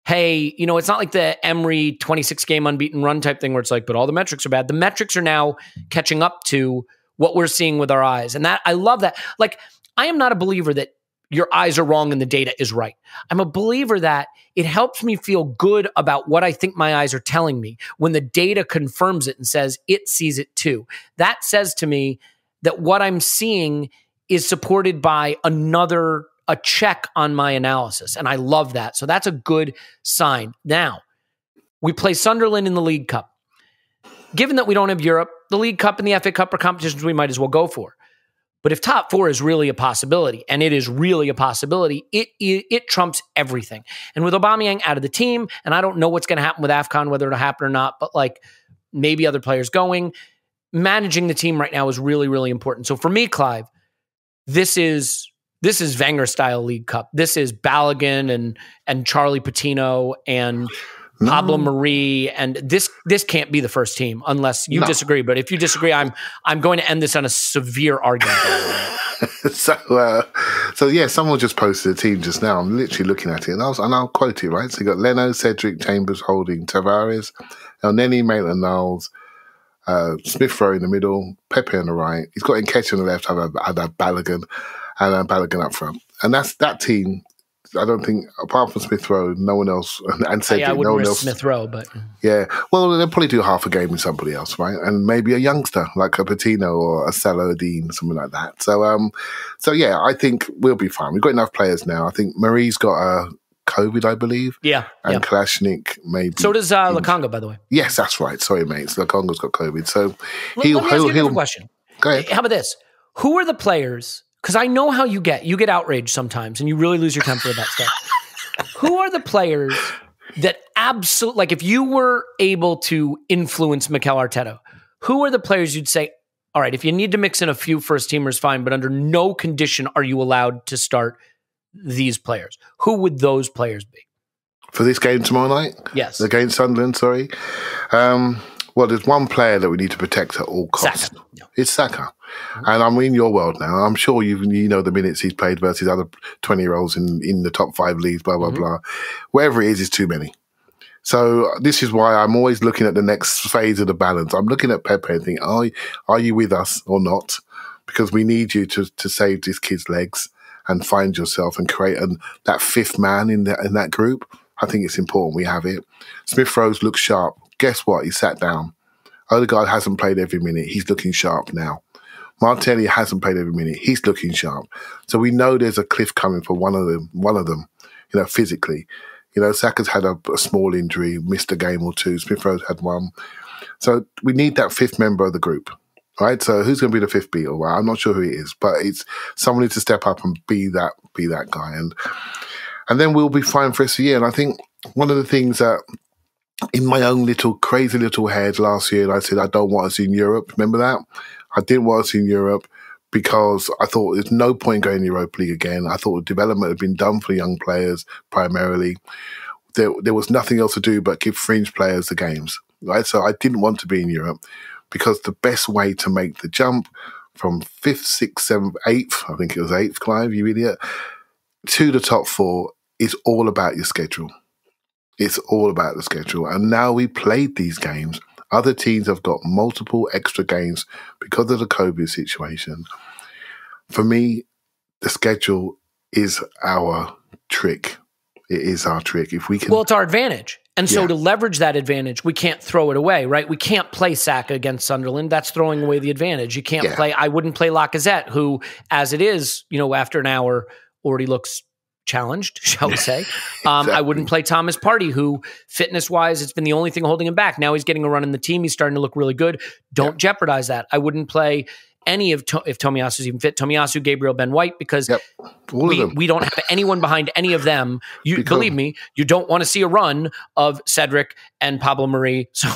hey, it's not like the Emery 26 game unbeaten run type thing where it's like, but all the metrics are bad. The metrics are now catching up to what we're seeing with our eyes. And that I love that. Like, I am not a believer that your eyes are wrong and the data is right. I'm a believer that it helps me feel good about what I think my eyes are telling me when the data confirms it and says it sees it too. That says to me that what I'm seeing is supported by a check on my analysis. And I love that. So that's a good sign. Now, we play Sunderland in the League Cup. Given that we don't have Europe, the League Cup and the FA Cup are competitions we might as well go for. But if top 4 is really a possibility, and it is really a possibility, it trumps everything. And with Aubameyang out of the team, and I don't know what's going to happen with AFCON, whether it'll happen or not, but like maybe other players going, managing the team right now is really, really important. So for me, Clive, this is Wenger-style League Cup. This is Balogun and Charlie Patino and Pablo Marie, and this can't be the first team unless you disagree. But if you disagree, I'm going to end this on a severe argument. So yeah, someone just posted a team just now. I'm literally looking at it, and I'll quote it, right? So you got Leno, Cedric, Chambers, Holding, Tavares, Elneny, Maitland-Niles, Smith Rowe in the middle, Pepe on the right. He's got Nketiah on the left. I'd have Balogun, and Balogun up front, and that's that team. I don't think, apart from Smith Rowe, no one else, and Cedric, I wouldn't no one risk else. Smith Rowe, but yeah, well, they'll probably do half a game with somebody else, right? And maybe a youngster like a Patino or a Salah-Eddin, something like that. So yeah, I think we'll be fine. We've got enough players now. I think Marie's got COVID, I believe. Yeah, and Kalashnik maybe. So does Lokonga, by the way. Yes, that's right. Sorry, mate. So Lokonga's got COVID. So let me ask you another question. Go ahead. How about this? Who are the players? Because I know how you get outraged sometimes, and you really lose your temper about stuff. Who are the players that absolutely, like if you were able to influence Mikel Arteta, who are the players you'd say, all right, if you need to mix in a few first teamers, fine, but under no condition are you allowed to start these players? Who would those players be? For this game tomorrow night? Yes. Against Sunderland, sorry. Well, there's one player that we need to protect at all costs. Saka. Yeah. It's Saka. And I'm in your world now. I'm sure you know the minutes he's played versus other 20-year-olds in the top 5 leagues, blah, blah, blah. Whatever it is, it's too many. So this is why I'm always looking at the next phase of the balance. I'm looking at Pepe and thinking, are you with us or not? Because we need you to save this kid's legs and find yourself and create that 5th man in that group. I think it's important we have it. Smith Rowe looks sharp. Guess what? He sat down. Odegaard hasn't played every minute. He's looking sharp now. Martinelli hasn't played every minute. He's looking sharp. So we know there's a cliff coming for one of them, physically. Saka's had a small injury, missed a game or two. Smith Rowe's had one. So we need that 5th member of the group, right? So who's going to be the 5th beater? Well, I'm not sure who it is, but it's someone needs to step up and be that guy. And then we'll be fine for the rest of the year. And I think one of the things that in my own crazy little head last year, I said, I don't want us in Europe. Remember that? I didn't want us in Europe because I thought there's no point going to Europa League again. I thought the development had been done for young players primarily. There was nothing else to do but give fringe players the games, right? So I didn't want to be in Europe because the best way to make the jump from 5th, 6th, 7th, 8th, I think it was 8th, Clive, you idiot, to the top 4 is all about your schedule. It's all about the schedule. And now we played these games. Other teams have got multiple extra games because of the COVID situation. For me, the schedule is our trick. It is our trick. If we can, well, it's our advantage. And so to leverage that advantage, we can't throw it away, right? We can't play Saka against Sunderland. That's throwing away the advantage. You can't play, I wouldn't play Lacazette, who, as it is, after an hour already looks challenged, shall we say. Exactly. I wouldn't play Thomas Partey, who fitness-wise, it's been the only thing holding him back. Now he's getting a run in the team. He's starting to look really good. Don't jeopardize that. I wouldn't play any of, if Tomiyasu's even fit, Tomiyasu, Gabriel, Ben White, because we don't have anyone behind any of them. Believe me, you don't want to see a run of Cedric and Pablo Marie. So,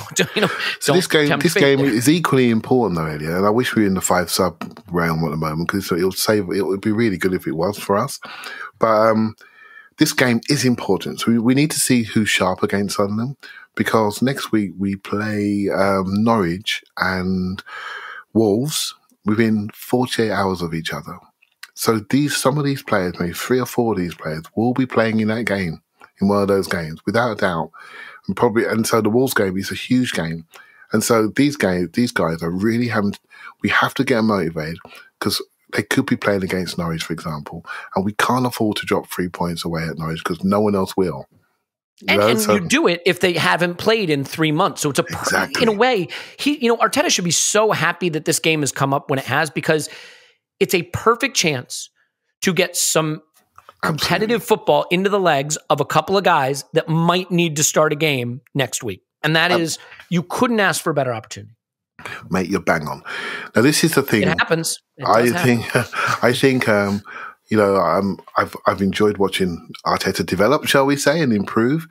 so this game is equally important though, Elliot, and I wish we were in the 5-sub realm at the moment, because it would be really good if it was for us. But this game is important. So we need to see who's sharp against Sunderland, because next week we play Norwich and Wolves within 48 hours of each other. So some of these players, maybe 3 or 4 of these players, will be playing in that game, in one of those games, without a doubt. And so the Wolves game is a huge game. And so these guys are really we have to get them motivated, because they could be playing against Norwich, for example, and we can't afford to drop 3 points away at Norwich because no one else will. You do it if they haven't played in 3 months. So it's in a way, Arteta should be so happy that this game has come up when it has, because it's a perfect chance to get some competitive football into the legs of a couple of guys that might need to start a game next week. And that is, you couldn't ask for a better opportunity. Mate, you're bang on. Now, this is the thing. It happens. I think I've enjoyed watching Arteta develop, shall we say, and improve.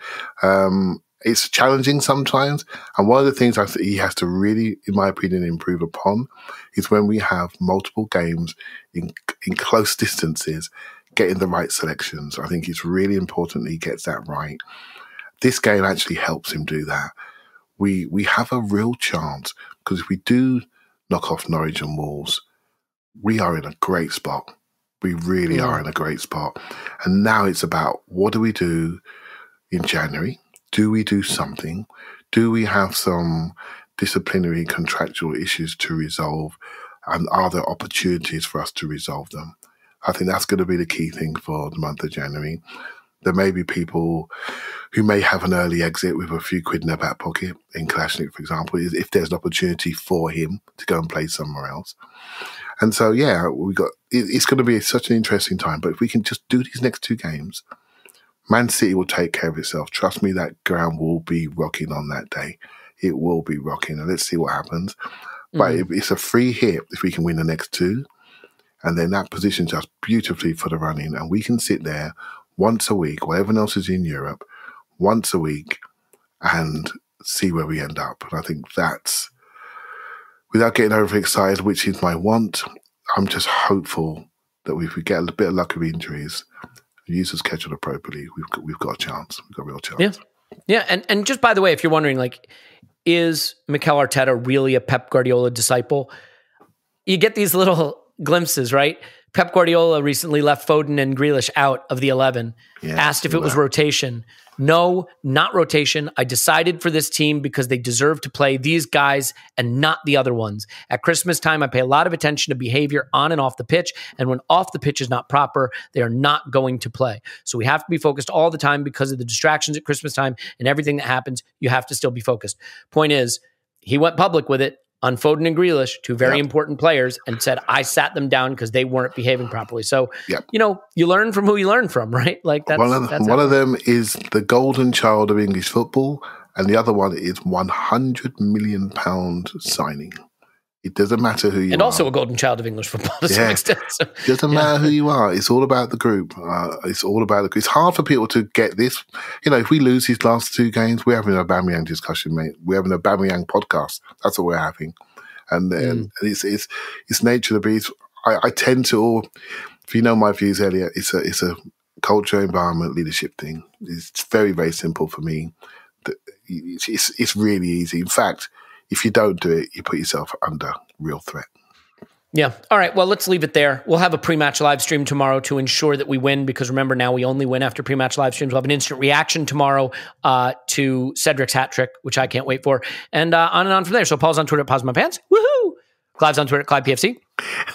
It's challenging sometimes, and one of the things he has to really, in my opinion, improve upon is when we have multiple games in close distances, getting the right selections. I think it's really important that he gets that right. This game actually helps him do that. We have a real chance, because if we do knock off Norwich and Wolves, we are in a great spot. We really are in a great spot. And now it's about, what do we do in January? Do we do something? Do we have some disciplinary contractual issues to resolve? And are there opportunities for us to resolve them? I think that's going to be the key thing for the month of January. There may be people who may have an early exit with a few quid in their back pocket, in Kalashnik, for example, if there's an opportunity for him to go and play somewhere else. And so, it's going to be such an interesting time. But if we can just do these next 2 games, Man City will take care of itself. Trust me, that ground will be rocking on that day. It will be rocking. And let's see what happens. But it's a free hit if we can win the next 2. And then that positions us beautifully for the running. And we can sit there once a week, while everyone else is in Europe, once a week, and see where we end up. And I think that's, without getting overexcited, which is my want, I'm just hopeful that if we get a bit of luck with injuries, use the schedule appropriately, we've got a chance. We've got a real chance. Yeah. And just by the way, if you're wondering, is Mikel Arteta really a Pep Guardiola disciple? You get these little glimpses, right? Pep Guardiola recently left Foden and Grealish out of the 11, asked if it was rotation. No, not rotation. I decided for this team because they deserve to play these guys and not the other ones. At Christmas time, I pay a lot of attention to behavior on and off the pitch. And when off the pitch is not proper, they are not going to play. So we have to be focused all the time because of the distractions at Christmas time and everything that happens. You have to still be focused. Point is, he went public with it on Foden and Grealish, 2 very important players, and said, I sat them down because they weren't behaving properly. So, you learn from who you learn from, right? That's one of them is the golden child of English football, and the other one is £100 million signing. It doesn't matter who you are. And also a golden child of English football to some extent. So, it doesn't matter who you are. It's all about the group. It's all about the group. It's hard for people to get this. If we lose these last 2 games, we're having an Aubameyang discussion, mate. We're having an Aubameyang podcast. That's what we're having. And it's nature of the beast. I tend to, if you know my views, Elliot, it's a culture, environment, leadership thing. It's very, very simple for me. It's really easy. In fact, if you don't do it, you put yourself under real threat. Yeah. All right. Well, let's leave it there. We'll have a pre-match live stream tomorrow to ensure that we win, because remember, now we only win after pre-match live streams. We'll have an instant reaction tomorrow to Cedric's hat trick, which I can't wait for, and on from there. So Paul's on Twitter at Pause My Pants. Woohoo! Clive's on Twitter at Clive PFC.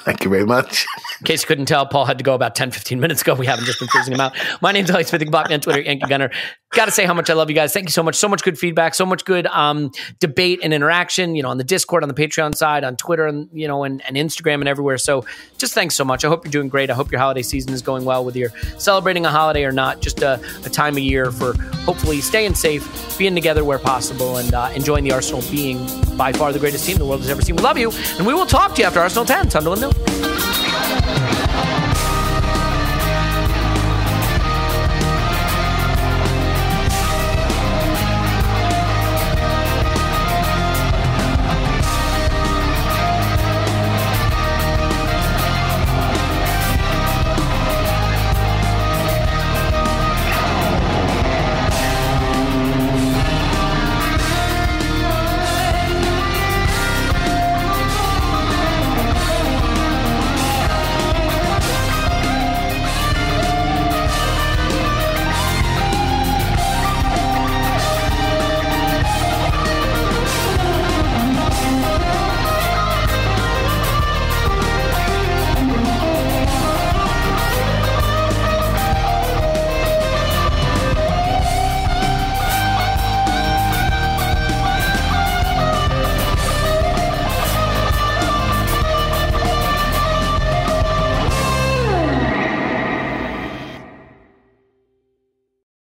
Thank you very much. In case you couldn't tell, Paul had to go about 10, 15 minutes ago. We haven't just been freezing him out. My name's Elliot Smith. You can block me on Twitter, Yankee Gunner. Got to say how much I love you guys. Thank you so much. So much good feedback. So much good debate and interaction, on the Discord, on the Patreon side, on Twitter, and, and Instagram and everywhere. So just thanks so much. I hope you're doing great. I hope your holiday season is going well, whether you're celebrating a holiday or not. Just a time of year for hopefully staying safe, being together where possible, and enjoying the Arsenal being by far the greatest team the world has ever seen. We love you, and we will talk to you after Arsenal 10. Sunderland 0.